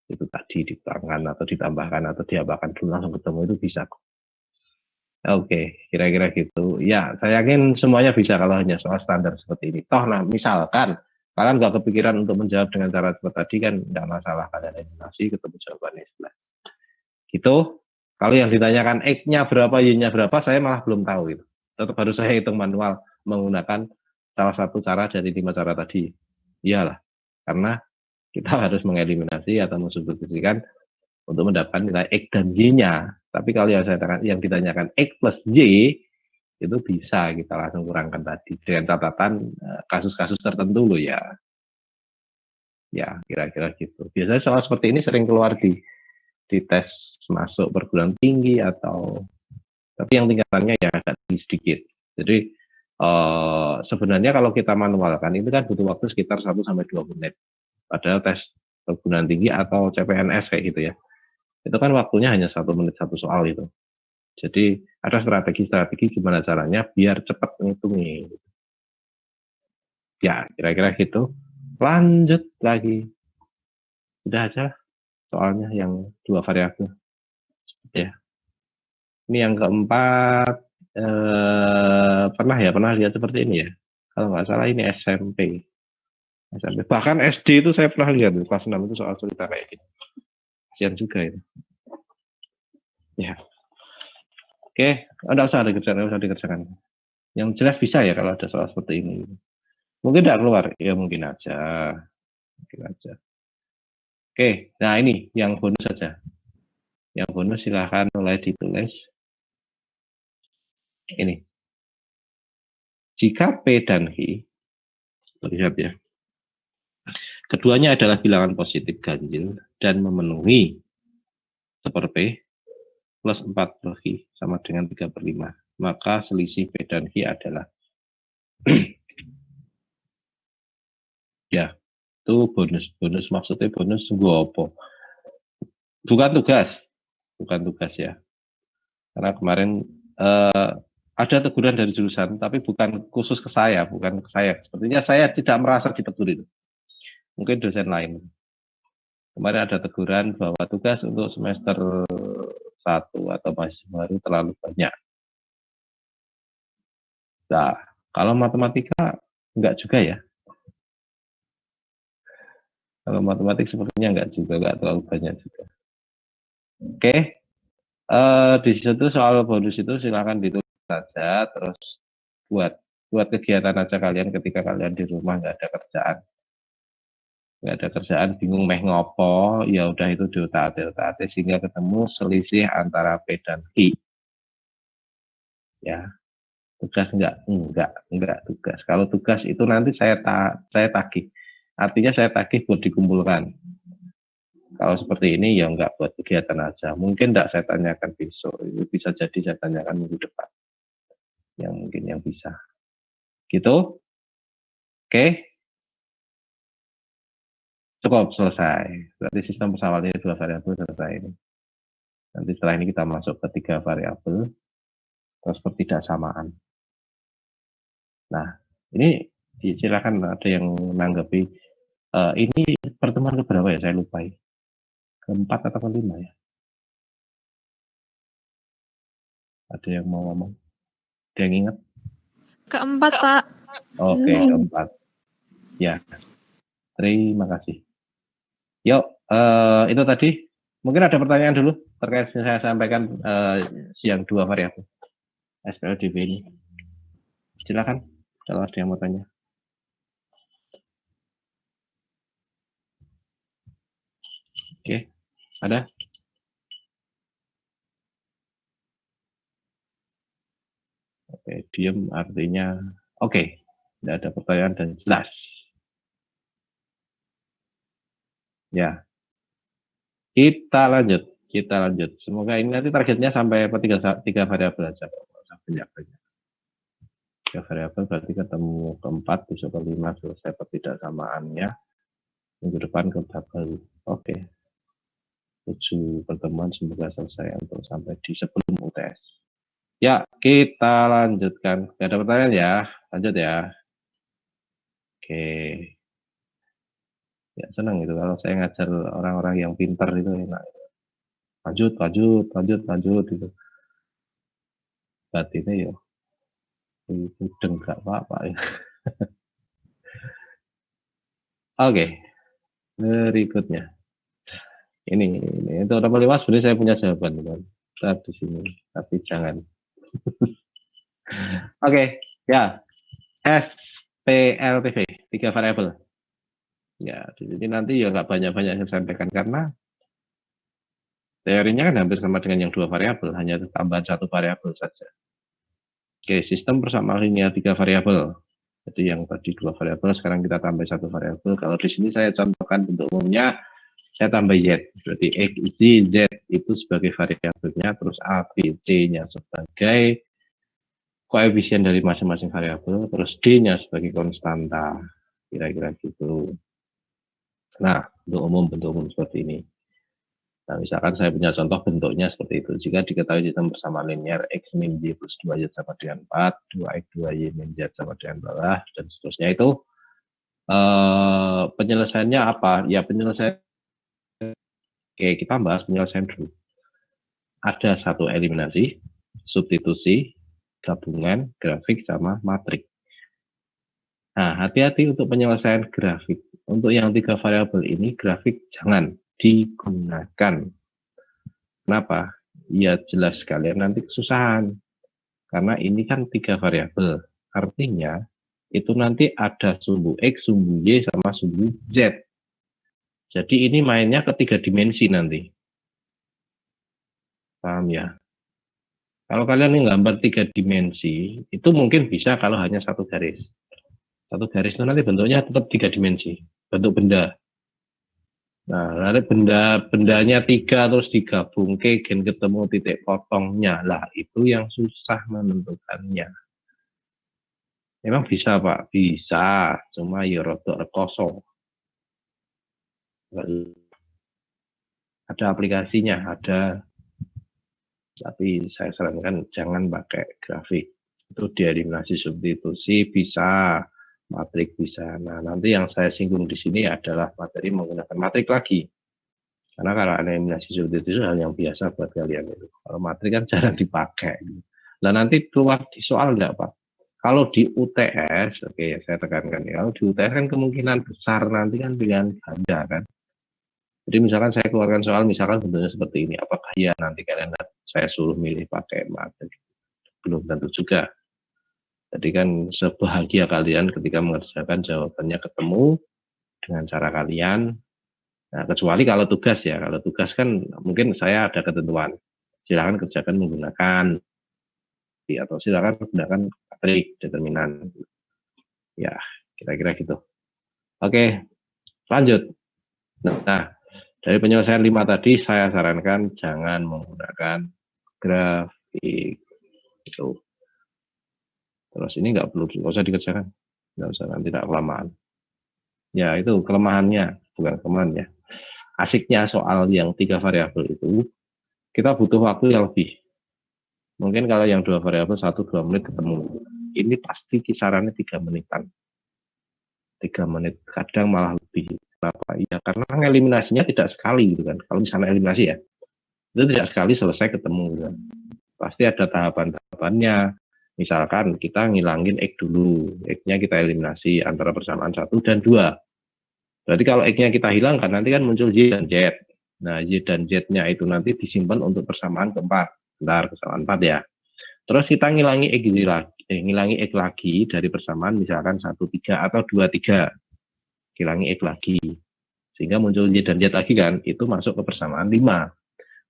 itu tadi, dikurangkan atau ditambahkan atau diapakan dulu langsung ketemu, itu bisa. Oke, kira-kira gitu. Ya, saya yakin semuanya bisa kalau hanya soal standar seperti ini. Toh, nah, misalkan kalian nggak kepikiran untuk menjawab dengan cara seperti tadi kan nggak masalah, kalian eliminasi ketemu jawabannya 11. Gitu. Kalau yang ditanyakan X-nya berapa, Y-nya berapa, saya malah belum tahu itu. Tetap harus saya hitung manual menggunakan salah satu cara dari 5 cara tadi. Iyalah, karena kita harus mengeliminasi atau mensubstitusikan untuk mendapatkan nilai X dan Y-nya. Tapi kalau yang ditanyakan X plus Y, itu bisa kita langsung kurangkan tadi. Dengan catatan kasus-kasus tertentu loh ya. Ya, kira-kira gitu. Biasanya soal seperti ini sering keluar di tes masuk perguruan tinggi tapi yang tingkatannya ya agak tinggi sedikit. Jadi sebenarnya kalau kita manualkan itu kan butuh waktu sekitar 1-2 menit. Padahal tes perguruan tinggi atau CPNS kayak gitu ya. Itu kan waktunya hanya 1 menit 1 soal itu. Jadi ada strategi gimana caranya biar cepat ngitungnya. Ya, kira-kira gitu. Lanjut lagi. Udah aja soalnya yang 2 variabel. Ya. Ini yang keempat, pernah lihat seperti ini ya. Kalau nggak salah ini SMP. Bahkan SD itu saya pernah lihat, kelas 6 itu soal cerita kayak gitu. Kasian juga itu. Ya. Oke, enggak usah dikerjakan. Yang jelas bisa ya kalau ada soal seperti ini. Mungkin tidak keluar, ya mungkin aja. Oke, nah ini yang bonus saja. Yang bonus silahkan mulai ditulis. Ini. Jika P dan Q, lihat ya. Keduanya adalah bilangan positif ganjil dan memenuhi seper P plus 4 per Q sama dengan 3/5. Maka selisih P dan Q adalah ya, itu bonus. Bonus maksudnya bonus gua apa? Bukan tugas ya. Karena kemarin ada teguran dari jurusan, tapi bukan khusus ke saya, Sepertinya saya tidak merasa ditegur itu. Mungkin dosen lain. Kemarin ada teguran bahwa tugas untuk semester 1 atau mahasiswa baru terlalu banyak. Nah, kalau matematika enggak juga ya. Kalau matematik sepertinya enggak terlalu banyak juga. Oke. Di situ soal bonus itu silakan ditulis saja, terus buat kegiatan aja kalian ketika kalian di rumah nggak ada kerjaan, bingung meh ngopo, ya udah itu diotak sehingga ketemu selisih antara P dan Q. Ya. Tugas enggak tugas. Kalau tugas itu nanti saya tagih. Artinya saya tagih buat dikumpulkan. Kalau seperti ini ya enggak buat kegiatan aja. Mungkin enggak saya tanyakan besok. Itu bisa jadi saya tanyakan minggu depan. Yang mungkin yang bisa. Gitu? Oke? Cukup, selesai. Berarti sistem persawalannya 2 variabel selesai ini. Nanti setelah ini kita masuk ke 3 variabel. Terus ketidaksamaan. Nah, ini silakan ada yang menanggapi. Ini pertemuan keberapa ya? Saya lupa. Keempat atau kelima ya? Ada yang mau ngomong? Ada yang ingat? Keempat, Pak. Oke, keempat. Ya, terima kasih. Yuk, itu tadi. Mungkin ada pertanyaan dulu terkait yang saya sampaikan yang 2 variabel SPLDB ini. Silakan kalau ada yang mau tanya. Oke, ada? Oke, diem artinya oke, tidak ada pertanyaan dan jelas. Ya, kita lanjut. Semoga ini nanti targetnya sampai 3 variabel aja. Banyak-banyak. 3 variabel berarti ketemu keempat, bisa kelima selesai ketidaksamaannya. Minggu depan ke tabel. Oke. 7 pertemuan semoga selesai untuk sampai di sebelum UTS. Ya, kita lanjutkan. Gak ada pertanyaan ya? Lanjut ya. Oke. Ya, senang itu kalau saya ngajar orang-orang yang pintar itu enak. Lanjut gitu. Batinnya ya itu enggak apa-apa ya. Oke. Berikutnya. Ini untuk nomor 5 sebenarnya saya punya jawaban kan. Di sini, tapi jangan. Oke, ya. SPLTV 3 variabel. Ya, jadi nanti ya nggak banyak-banyak yang saya sampaikan karena teorinya kan hampir sama dengan yang 2 variabel, hanya tambahan 1 variabel saja. Oke, sistem persamaan linear 3 variabel. Jadi yang tadi 2 variabel, sekarang kita tambah 1 variabel. Kalau di sini saya contohkan bentuk umumnya, saya tambah Y. Berarti X, Y, Z itu sebagai variabelnya, terus A, B, C-nya sebagai koefisien dari masing-masing variabel, terus D-nya sebagai konstanta. Kira-kira gitu. Nah, bentuk umum seperti ini. Nah, misalkan saya punya contoh bentuknya seperti itu. Jika diketahui sistem persamaan linear X min Y plus 2Y sama dengan 4, 2X 2Y min Z sama dengan bawah, dan seterusnya itu penyelesaiannya apa? Ya, penyelesaian. Oke, kita bahas penyelesaian dulu. Ada 1 eliminasi, substitusi, gabungan, grafik, sama matrik. Nah, hati-hati untuk penyelesaian grafik. Untuk yang 3 variabel ini, grafik jangan digunakan. Kenapa? Ya jelas kalian nanti kesusahan. Karena ini kan 3 variabel. Artinya, itu nanti ada sumbu X, sumbu Y, sama sumbu Z. Jadi ini mainnya ke 3 dimensi nanti. Paham ya? Kalau kalian ini gambar 3 dimensi, itu mungkin bisa kalau hanya 1 garis. 1 garis itu nanti bentuknya tetap 3 dimensi. Bentuk benda. Nah, nanti bendanya 3 terus digabung ke gen ketemu titik potongnya. Lah, itu yang susah menentukannya. Memang bisa, Pak. Bisa. Cuma ya rodok kosong. Ada aplikasinya, ada. Tapi saya sarankan jangan pakai grafik. Itu dieliminasi substitusi bisa, matrik bisa. Nah, nanti yang saya singgung di sini adalah materi menggunakan matrik lagi. Karena kalau eliminasi substitusi itu hal yang biasa buat kalian itu. Kalau matrik kan jarang dipakai. Nah, nanti keluar di soal enggak, Pak? Kalau di UTS, oke, saya tekankan ya. Kalau di UTS kan kemungkinan besar nanti kan pilihan ganda kan. Jadi misalkan saya keluarkan soal, misalkan bentuknya seperti ini, apakah ya nanti kalian saya suruh milih pakai matrik? Belum tentu juga. Jadi kan sebahagia kalian ketika mengerjakan jawabannya ketemu dengan cara kalian. Nah, kecuali kalau tugas ya, kalau tugas kan mungkin saya ada ketentuan. Silakan kerjakan menggunakan atau silakan gunakan matrik determinan. Ya, kira-kira gitu. Oke, lanjut. Nah, dari penyelesaian 5 tadi saya sarankan jangan menggunakan grafik itu. Terus ini nggak usah dikerjakan, nggak usah, nanti tidak kelamaan. Ya itu kelemahannya, bukan kelemahannya. Asiknya soal yang 3 variabel itu, kita butuh waktu yang lebih. Mungkin kalau yang 2 variabel 1-2 menit ketemu. Ini pasti kisarannya 3 menitan. 3 menit, kadang malah lebih. Kenapa? Ya karena eliminasinya tidak sekali gitu kan. Kalau misalnya eliminasi ya, itu tidak sekali selesai ketemu gitu kan. Pasti ada tahapan-tahapannya. Misalkan kita ngilangin X dulu. X-nya kita eliminasi antara persamaan 1 dan 2. Berarti kalau X-nya kita hilangkan, nanti kan muncul Y dan Z. Nah, Y dan Z-nya itu nanti disimpan untuk persamaan keempat. Bentar, persamaan 4 ya. Terus kita ngilangi X lagi dari persamaan misalkan 1, 3 atau 2, 3. Ngilangi X lagi. Sehingga muncul Y dan Z lagi kan, itu masuk ke persamaan 5.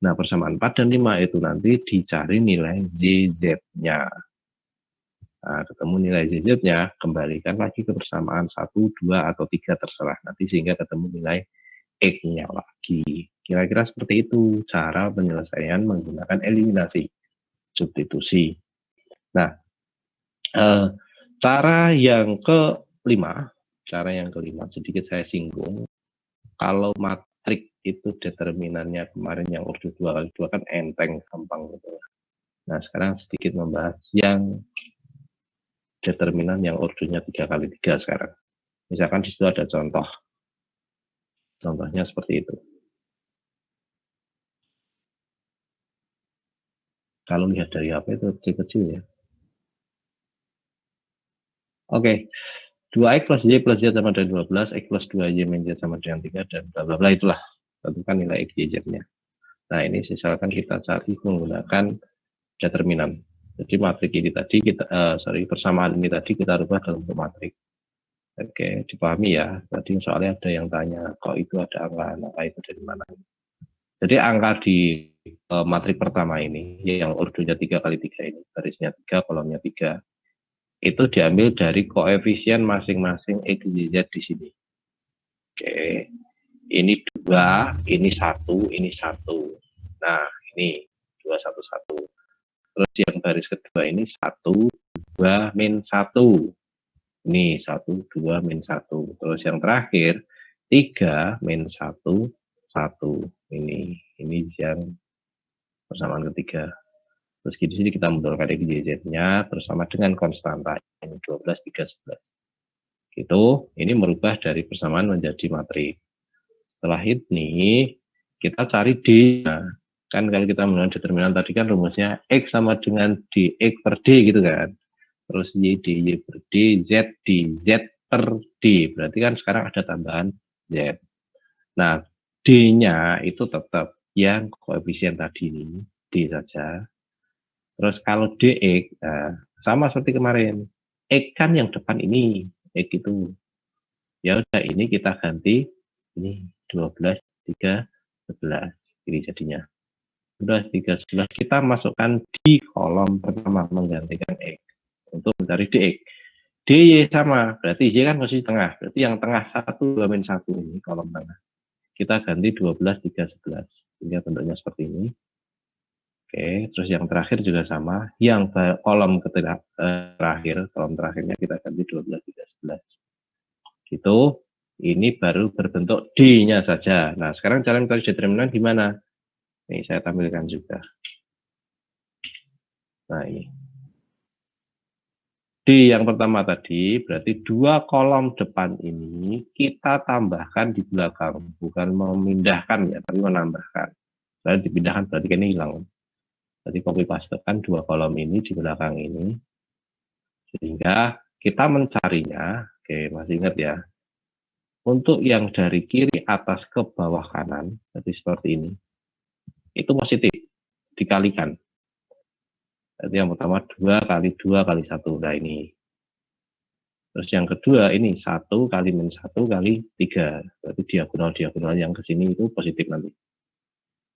Nah, persamaan 4 dan 5 itu nanti dicari nilai YZ-nya. Nah, ketemu nilai YZ-nya, kembalikan lagi ke persamaan 1, 2, atau 3 terserah. Nanti sehingga ketemu nilai X-nya lagi. Kira-kira seperti itu cara penyelesaian menggunakan eliminasi. Substitusi. Nah, cara yang kelima sedikit saya singgung. Kalau matrik itu determinannya kemarin yang ordo 2x2 kan enteng, gampang gitu. Nah, sekarang sedikit membahas yang determinan yang ordonya 3x3 sekarang. Misalkan di situ ada contoh. Contohnya seperti itu. Kalau lihat dari apa itu kecil-kecil ya. Oke, 2x plus y plus z sama dengan 12, x plus 2y min z sama dengan 3, dan bla bla bla itulah. Tentukan nilai x, y, z-nya. Nah, ini misalkan kita cari menggunakan determinan. Jadi matrik ini tadi persamaan ini tadi kita rubah dalam bentuk matrik. Oke, dipahami ya. Tadi soalnya ada yang tanya, kok itu ada angka itu dari mana? Jadi angka di matrik pertama ini, yang ordonya 3x3 ini, barisnya 3, kolomnya 3, itu diambil dari koefisien masing-masing X, Y, Z di sini. Oke, ini 2, ini 1, ini 1. Nah, ini 2, 1, 1. Terus yang baris kedua ini 1, 2, min 1. Ini 1, 2, min 1. Terus yang terakhir 3, min 1, 1. Ini yang persamaan ketiga. Terus di sini kita mendorongkan X, Y, Z-nya bersama dengan konstanta ini 12, 3, 11. Gitu, ini merubah dari persamaan menjadi matrik. Setelah ini kita cari D. Nah, kan kalau kita menggunakan determinan tadi kan rumusnya X sama dengan dx per D gitu kan. Terus Y dy per D, Z dz per D. Berarti kan sekarang ada tambahan Z. Nah, D-nya itu tetap yang koefisien tadi ini, D saja. Terus kalau dx, nah, sama seperti kemarin. X kan yang depan ini, X itu. Ya udah, ini kita ganti, ini 12, 3, 11. Ini jadinya. 12, 3, 11. Kita masukkan di kolom pertama, menggantikan X. Untuk mencari dx. dy sama, berarti y kan posisi tengah. Berarti yang tengah 1, 2, min 1 ini kolom tengah. Kita ganti 12, 3, 11. Sehingga bentuknya seperti ini. Oke, terus yang terakhir juga sama. Yang kolom terakhir, kolom terakhirnya kita ganti 12, 3, 11. Gitu. Ini baru berbentuk D-nya saja. Nah, sekarang cara mencari determinan gimana? Ini saya tampilkan juga. Nah, ini. D yang pertama tadi, berarti 2 kolom depan ini kita tambahkan di belakang. Bukan memindahkan ya, tapi menambahkan. Kalau dipindahkan berarti ini hilang. Jadi copy pastekan 2 kolom ini di belakang ini. Sehingga kita mencarinya, oke masih ingat ya. Untuk yang dari kiri atas ke bawah kanan, jadi seperti ini. Itu positif, dikalikan. Jadi yang pertama 2 kali 2 kali 1. Nah ini. Terus yang kedua ini 1 kali min 1 kali 3. Berarti diagonal-diagonal yang ke sini itu positif nanti.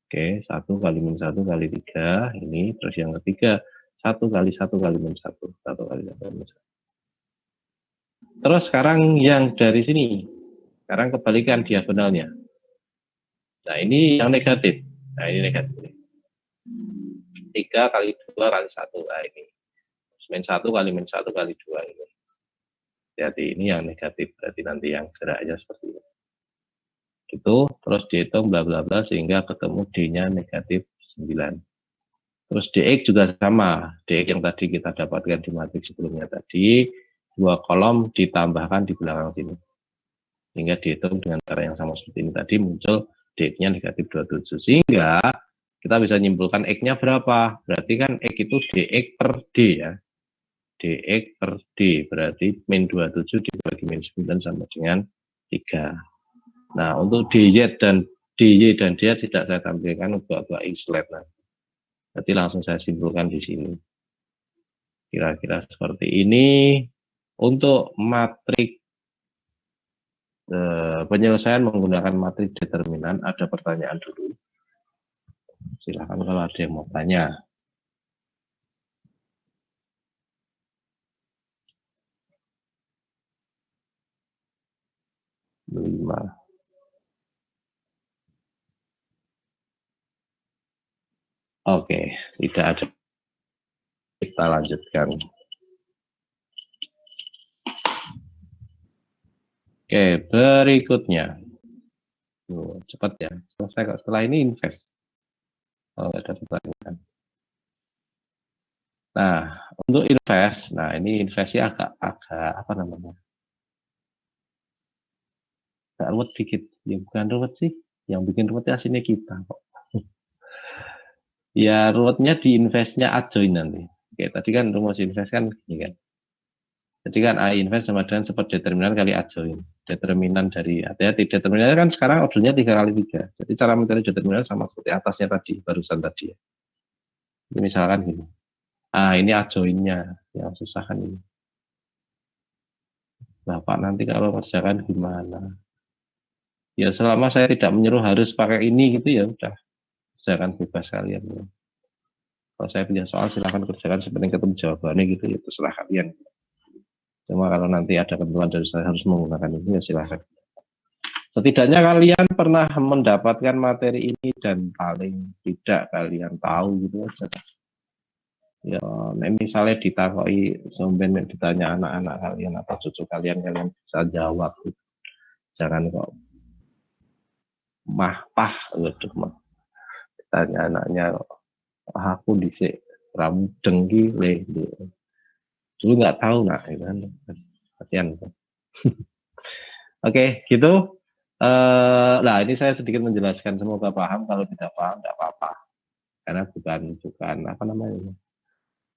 Oke, 1 kali min 1 kali 3. Ini. Terus yang ketiga 1 1 kali 1 kali min 1, 1 kali 1 kali min 1. Terus sekarang yang dari sini, sekarang kebalikan diagonalnya. Nah ini yang negatif. Nah ini negatif. 3 kali 2 kali 1. Nah ini. Min 1 kali min 1 kali 2 ini. Jadi ini yang negatif. Berarti nanti yang geraknya seperti ini. Gitu. Terus dihitung bla bla bla sehingga ketemu D-nya negatif 9. Terus DX juga sama. DX yang tadi kita dapatkan di matriks sebelumnya tadi. 2 kolom ditambahkan di belakang sini. Sehingga dihitung dengan cara yang sama seperti ini tadi muncul DX-nya negatif 27. Sehingga kita bisa nyimpulkan X-nya berapa. Berarti kan X itu DX per D ya. DX per D. Berarti min 27 dibagi min 9 sama dengan 3. Nah untuk DY dan DY dan dia tidak saya tampilkan untuk slide nanti. Berarti langsung saya simpulkan di sini. Kira-kira seperti ini. Untuk matrik penyelesaian menggunakan matrik determinan, ada pertanyaan dulu. Silahkan kalau ada yang mau tanya. Oke, tidak ada. Kita lanjutkan. Oke, berikutnya. Cepat ya. Selesai kok. Setelah ini invest. Oh, ada pertanyaan. Nah, untuk invest, nah ini investnya agak apa namanya? Agak ruwet dikit. Ya bukan ruwet sih. Yang bikin ruwetnya sini kita kok. Ya ruwetnya di investnya adjoin nanti. Oke, tadi kan rumus invest kan gini kan. Jadi kan A invest sama dengan seperti determinan kali adjoin. Determinan dari hati-hati. Determinan kan sekarang ordernya 3 kali 3. Jadi cara mencari determinan sama seperti atasnya tadi, barusan tadi ya. Jadi misalkan gini. Ini adjoinnya. Yang susah kan ini. Bapak nanti kalau kerjakan gimana? Ya selama saya tidak menyuruh harus pakai ini gitu ya udah. Kerjakan bebas kalian. Ya. Kalau saya punya soal silahkan kerjakan sepenting ketemu jawabannya gitu ya. Terserah kalian. Cuma kalau nanti ada ketentuan dari saya harus menggunakan ini ya silahkan. Setidaknya kalian pernah mendapatkan materi ini dan paling tidak kalian tahu gitu aja. Ya, misalnya ditakoi sampai ditanya anak-anak kalian atau cucu kalian bisa jawab. Gitu. Jangan kok waduh mah. Ditanya anaknya, aku dhisik ramudeng ki le. Dulu nggak tahu nak, kan kasihan. Oke, gitu. Nah ini saya sedikit menjelaskan, semoga paham. Kalau tidak paham nggak apa-apa, karena bukan apa namanya,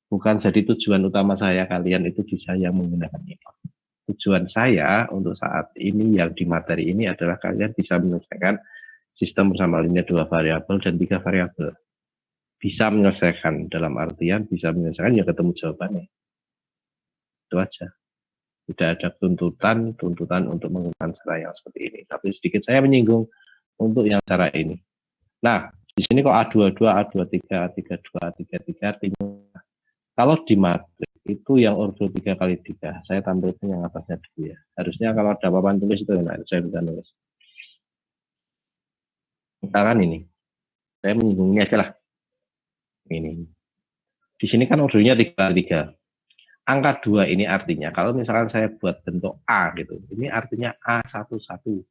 bukan jadi tujuan utama saya kalian itu bisa yang menggunakan ini. Tujuan saya untuk saat ini yang di materi ini adalah kalian bisa menyelesaikan sistem bersama linear 2 variabel dan 3 variabel. Bisa menyelesaikan dalam artian bisa menyelesaikan ya ketemu jawabannya. Itu aja. Tidak ada tuntutan untuk menggunakan cara yang seperti ini. Tapi sedikit saya menyinggung untuk yang cara ini. Nah, di sini kok A22, A23, A32, A33 artinya kalau di matrik itu yang order 3 kali 3. Saya tampilkan yang atasnya dulu ya. Harusnya kalau ada papan tulis itu enak, saya bisa nulis. Misalkan ini. Saya menyinggungnya aja lah. Ini. Di sini kan ordernya 3 kali 3. Angka 2 ini artinya, kalau misalkan saya buat bentuk A gitu, ini artinya A11.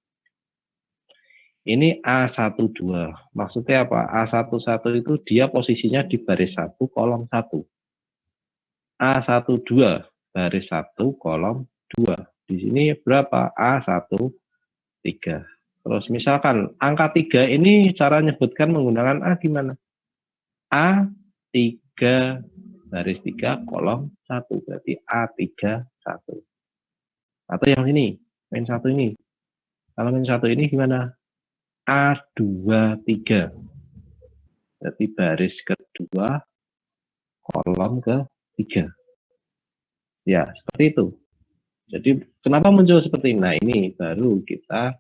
Ini A12. Maksudnya apa? A11 itu dia posisinya di baris 1, kolom 1. A12, baris 1, kolom 2. Di sini berapa? A13. Terus misalkan angka 3 ini cara nyebutkan menggunakan A gimana? A3 baris 3 kolom 1 berarti A31. Atau yang ini, min 1 ini. Kalau min 1 ini gimana? A23. Berarti baris kedua kolom ke-3. Ya, seperti itu. Jadi kenapa muncul seperti ini? Nah, ini baru kita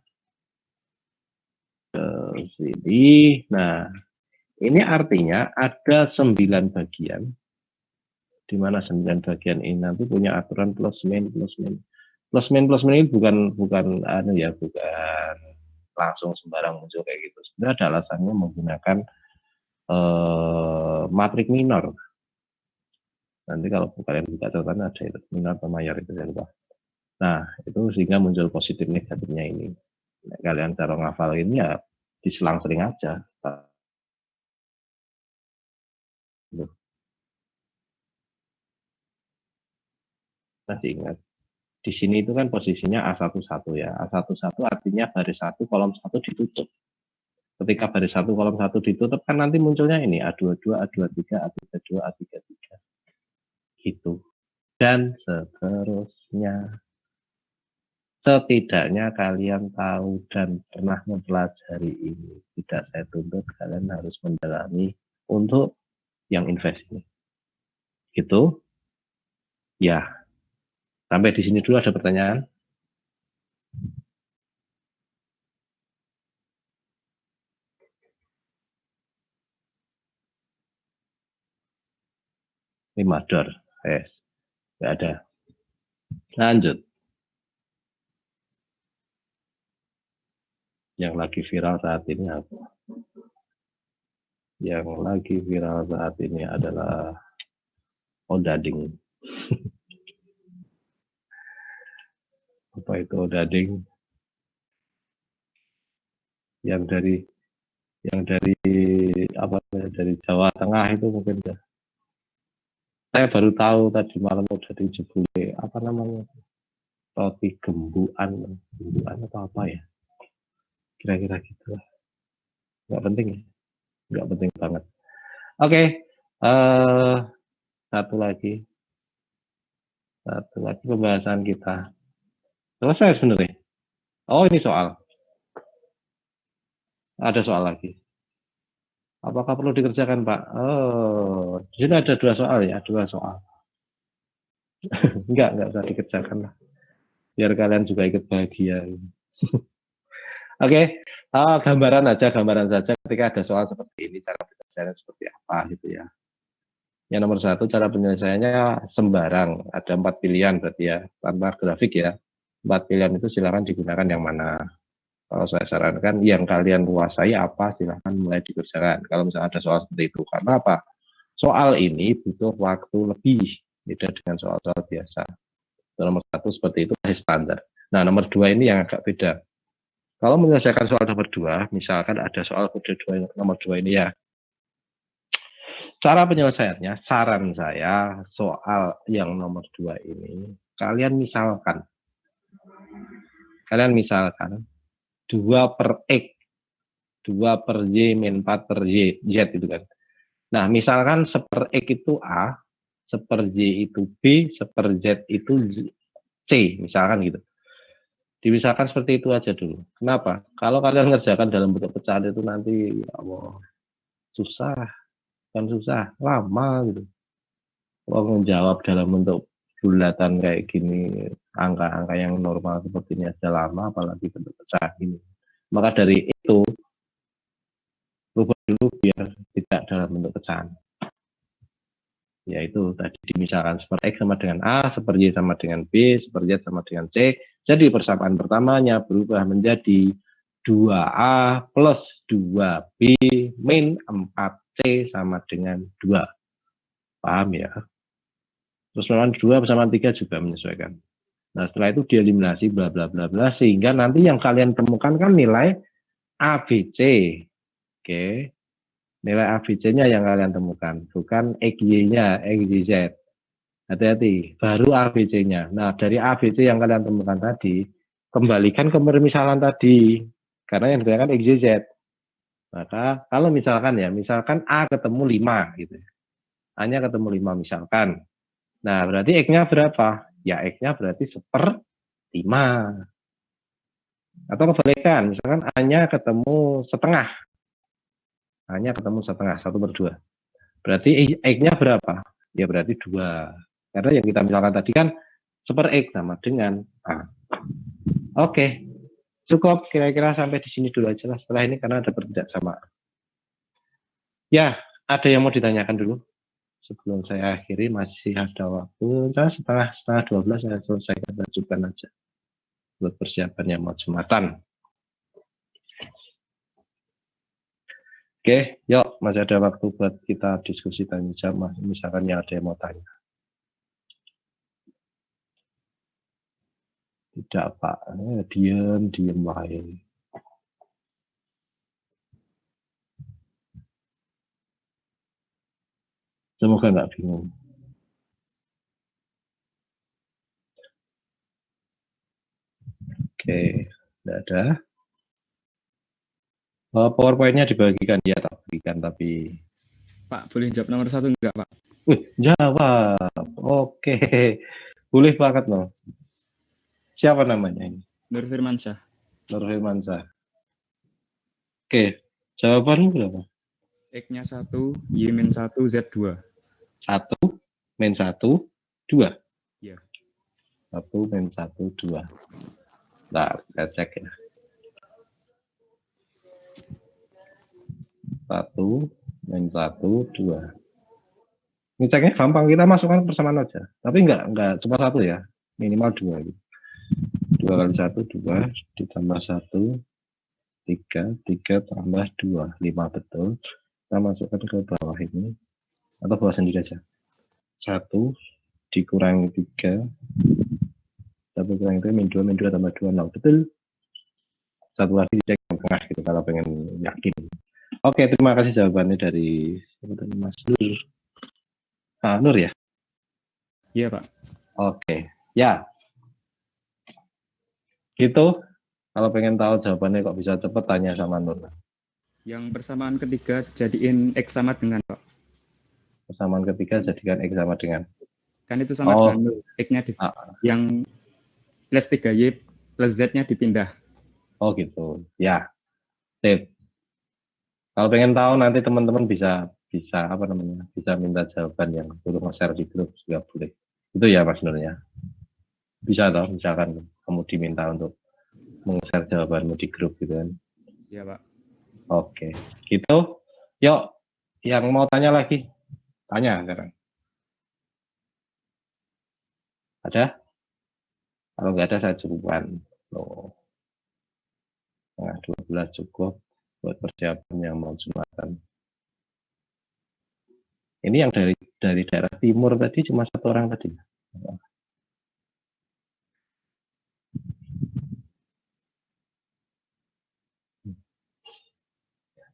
ke sini. Nah, ini artinya ada 9 bagian. di mana 9 bagian ini nanti punya aturan plus min. Plus min ini bukan langsung sembarang muncul kayak gitu. Sebenarnya ada alasannya menggunakan matrik minor. Nanti kalau kalian buka catatan ada itu minor atau mayor itu saya lupa. Nah, itu sehingga muncul positif negatifnya ini. Nah, kalian cara ngafal ini ya diselang-seling aja. Masih ingat. Di sini itu kan posisinya A11 ya. A11 artinya baris 1 kolom 1 ditutup. Ketika baris 1 kolom 1 ditutup kan nanti munculnya ini A22, A23, A33, A33. Gitu. Dan seterusnya. Setidaknya kalian tahu dan pernah mempelajari ini. Tidak saya tuntut, kalian harus mendalami untuk yang invest ini. Gitu. Ya. Sampai di sini dulu ada pertanyaan? $5. Yes. Nggak ada. Lanjut. Yang lagi viral saat ini apa? Yang lagi viral saat ini adalah odading. Apa itu odading? Yang dari Jawa Tengah itu mungkin ya. Saya baru tahu tadi malam udah dijebule apa namanya? Roti gembuan atau apa ya? Kira-kira gitu lah. Nggak penting ya? Nggak penting banget. Oke, satu lagi pembahasan kita. Selesai sebenarnya. Oh, ini soal. Ada soal lagi. Apakah perlu dikerjakan, Pak? Oh, di sini ada 2 soal ya, 2 soal. Enggak usah dikerjakan lah. Biar kalian juga ikut bahagia. Oke, gambaran saja ketika ada soal seperti ini, cara penyelesaiannya seperti apa gitu ya. Yang nomor 1, cara penyelesaiannya sembarang. Ada 4 pilihan berarti ya, tanpa grafik ya. 4 pilihan itu silakan digunakan yang mana. Kalau saya sarankan yang kalian kuasai apa silahkan mulai dikerjakan. Kalau misalnya ada soal seperti itu. Karena apa? Soal ini butuh waktu lebih. Beda dengan soal-soal biasa. Nomor 1 seperti itu standar. Nah, nomor 2 ini yang agak beda. Kalau menyelesaikan soal nomor 2, misalkan ada soal kode nomor 2 ini ya. Cara penyelesaiannya, saran saya soal yang nomor 2 ini, kalian misalkan 2 per X, 2 per Y, min 4 per Y, Z itu kan. Nah, misalkan 1 per X itu A, 1 per Y itu B, 1 per Z itu C, misalkan gitu. Dimisahkan seperti itu aja dulu. Kenapa? Kalau kalian ngerjakan dalam bentuk pecahan itu nanti, ya Allah, susah, lama gitu. Kalau menjawab dalam bentuk bulatan kayak gini, angka-angka yang normal seperti ini aja lama, apalagi bentuk pecahan ini. Maka dari itu, rubah dulu biar tidak dalam bentuk pecahan. Yaitu tadi misalkan 1 per X sama dengan A, 1 per Y sama dengan B, 1 per Z sama dengan C. Jadi persamaan pertamanya berubah menjadi 2A plus 2B min 4C sama dengan 2. Paham ya? Terus memang 2 bersama 3 juga menyesuaikan. Nah, setelah itu dieliminasi bla bla bla bla sehingga nanti yang kalian temukan kan nilai ABC. Oke. Nilai ABC-nya yang kalian temukan, bukan XY-nya, XYZ. Hati-hati, baru ABC-nya. Nah, dari ABC yang kalian temukan tadi, kembalikan ke permisalan tadi. Karena yang digunakan XYZ. Maka kalau misalkan A ketemu 5 gitu. A-nya ketemu 5 misalkan. Nah, berarti X-nya berapa? Ya, X-nya berarti 1/5. Atau kebalikan, misalkan A-nya ketemu setengah. A-nya ketemu setengah, 1/2. Berarti X-nya berapa? Ya berarti 2. Karena yang kita misalkan tadi kan 1 per X sama dengan A. Oke, cukup kira-kira sampai di sini dulu aja lah setelah ini karena ada perbedaan sama. Ya, ada yang mau ditanyakan dulu sebelum saya akhiri masih ada waktu, setengah 12 saya selesaikan lanjutkan aja buat persiapannya mau Jumatan. Oke, yuk masih ada waktu buat kita diskusi tanya jawab, misalkan yang ada yang mau tanya. Tidak Pak, diem wae. Semoga nggak bingung. Oke, tidak ada. PowerPoint-nya dibagikan, ya tak bagikan, tapi Pak, boleh jawab nomor 1 enggak, Pak? Jawab. Oke, boleh banget loh. Siapa namanya ini? Nur Firmansyah. Nur Firmansyah. Oke, jawabanmu berapa? X-nya 1, Y-1, Z2. 1, min 1, 2. Iya. 1, min 1, 2. Nah, kita cek ya. 1, min 1, 2. Ini ceknya gampang, kita masukkan persamaan aja. Tapi enggak cuma 1 ya, minimal 2. 2 kali 1, 2, ditambah 1, 3, 3 tambah 2, 5 betul. Kita masukkan ke bawah ini, atau bawah sendiri aja. 1 dikurangi 3, 1 kurangi 3, min 2 tambah 2, 0. Betul. Satu lagi dicek yang tengah gitu, kalau pengen yakin. Oke, terima kasih jawabannya dari Mas Nur. Nur ya? Iya, Pak. Oke, ya. Gitu. Kalau pengen tahu jawabannya kok bisa cepet, tanya sama Nur. Yang persamaan ketiga jadiin X sama dengan, Pak. Persamaan ketiga jadikan X sama dengan. Kan itu sama dengan X-nya yang plus 3Y plus Z-nya dipindah. Oh gitu. Ya. Sip. Kalau pengen tahu nanti teman-teman bisa apa namanya? Bisa minta jawaban yang perlu nge-share di grup juga boleh. Itu ya Mas Nur ya. Bisa toh, misalkan kamu diminta untuk meng-share jawabanmu di grup gitu kan. Iya, Pak. Oke, gitu. Yuk, yang mau tanya lagi, tanya sekarang. Ada? Kalau nggak ada saya cukupkan. Loh. Nah, 12 cukup buat persiapan yang mau Jumatan. Ini yang dari daerah timur tadi cuma 1 orang tadi.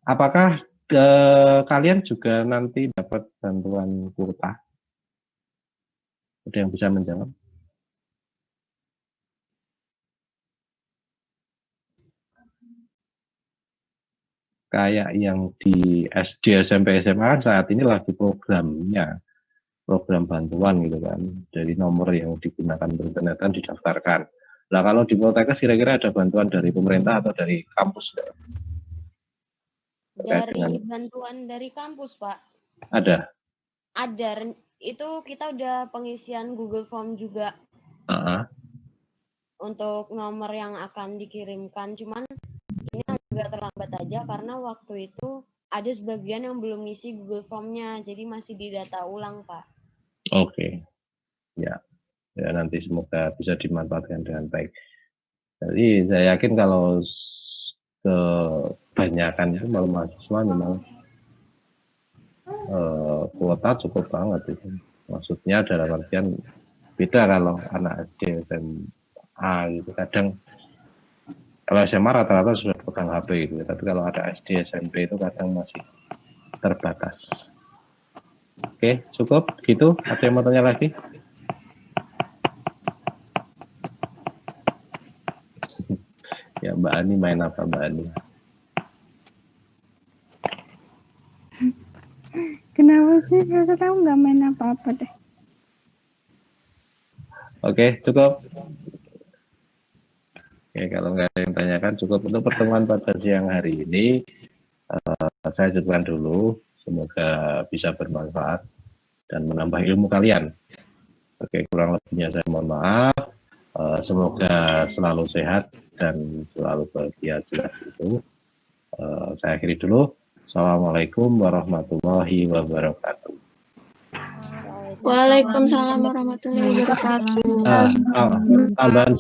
Apakah kalian juga nanti dapat bantuan kuota? Ada yang bisa menjawab? Kayak yang di SD, SMP, SMA saat ini lagi programnya, program bantuan gitu kan, dari nomor yang digunakan untuk internetan didaftarkan. Nah kalau di Poltekkes kira-kira ada bantuan dari pemerintah atau dari kampus? Dari bantuan dari kampus, Pak. Ada? Ada, itu kita udah pengisian Google Form juga. Untuk nomor yang akan dikirimkan, cuman ini agak terlambat aja karena waktu itu ada sebagian yang belum ngisi Google Form-nya, jadi masih didata ulang, Pak. Oke. Ya, nanti semoga bisa dimanfaatkan dengan baik. Jadi saya yakin kalau kebanyakan itu malah mahasiswa memang kuota cukup banget itu. Maksudnya dalam artian beda kalau anak SD, SMA gitu. Kadang kalau SMA rata-rata sudah pegang HP gitu, tapi kalau ada SD, SMP itu kadang masih terbatas. Oke, cukup gitu. Ada yang mau tanya lagi? Ya Mbak Ani main apa Mbak Ani? Kenapa sih? Saya tahu nggak main apa-apa deh. Oke, cukup. Oke, kalau nggak ada yang tanyakan cukup untuk pertemuan pada siang hari ini. Saya cukupkan dulu. Semoga bisa bermanfaat dan menambah ilmu kalian. Oke, kurang lebihnya saya mohon maaf. Semoga selalu sehat dan selalu bahagia, jelas itu. Saya akhiri dulu. Assalamualaikum warahmatullahi wabarakatuh. Waalaikumsalam warahmatullahi wabarakatuh. Tambahan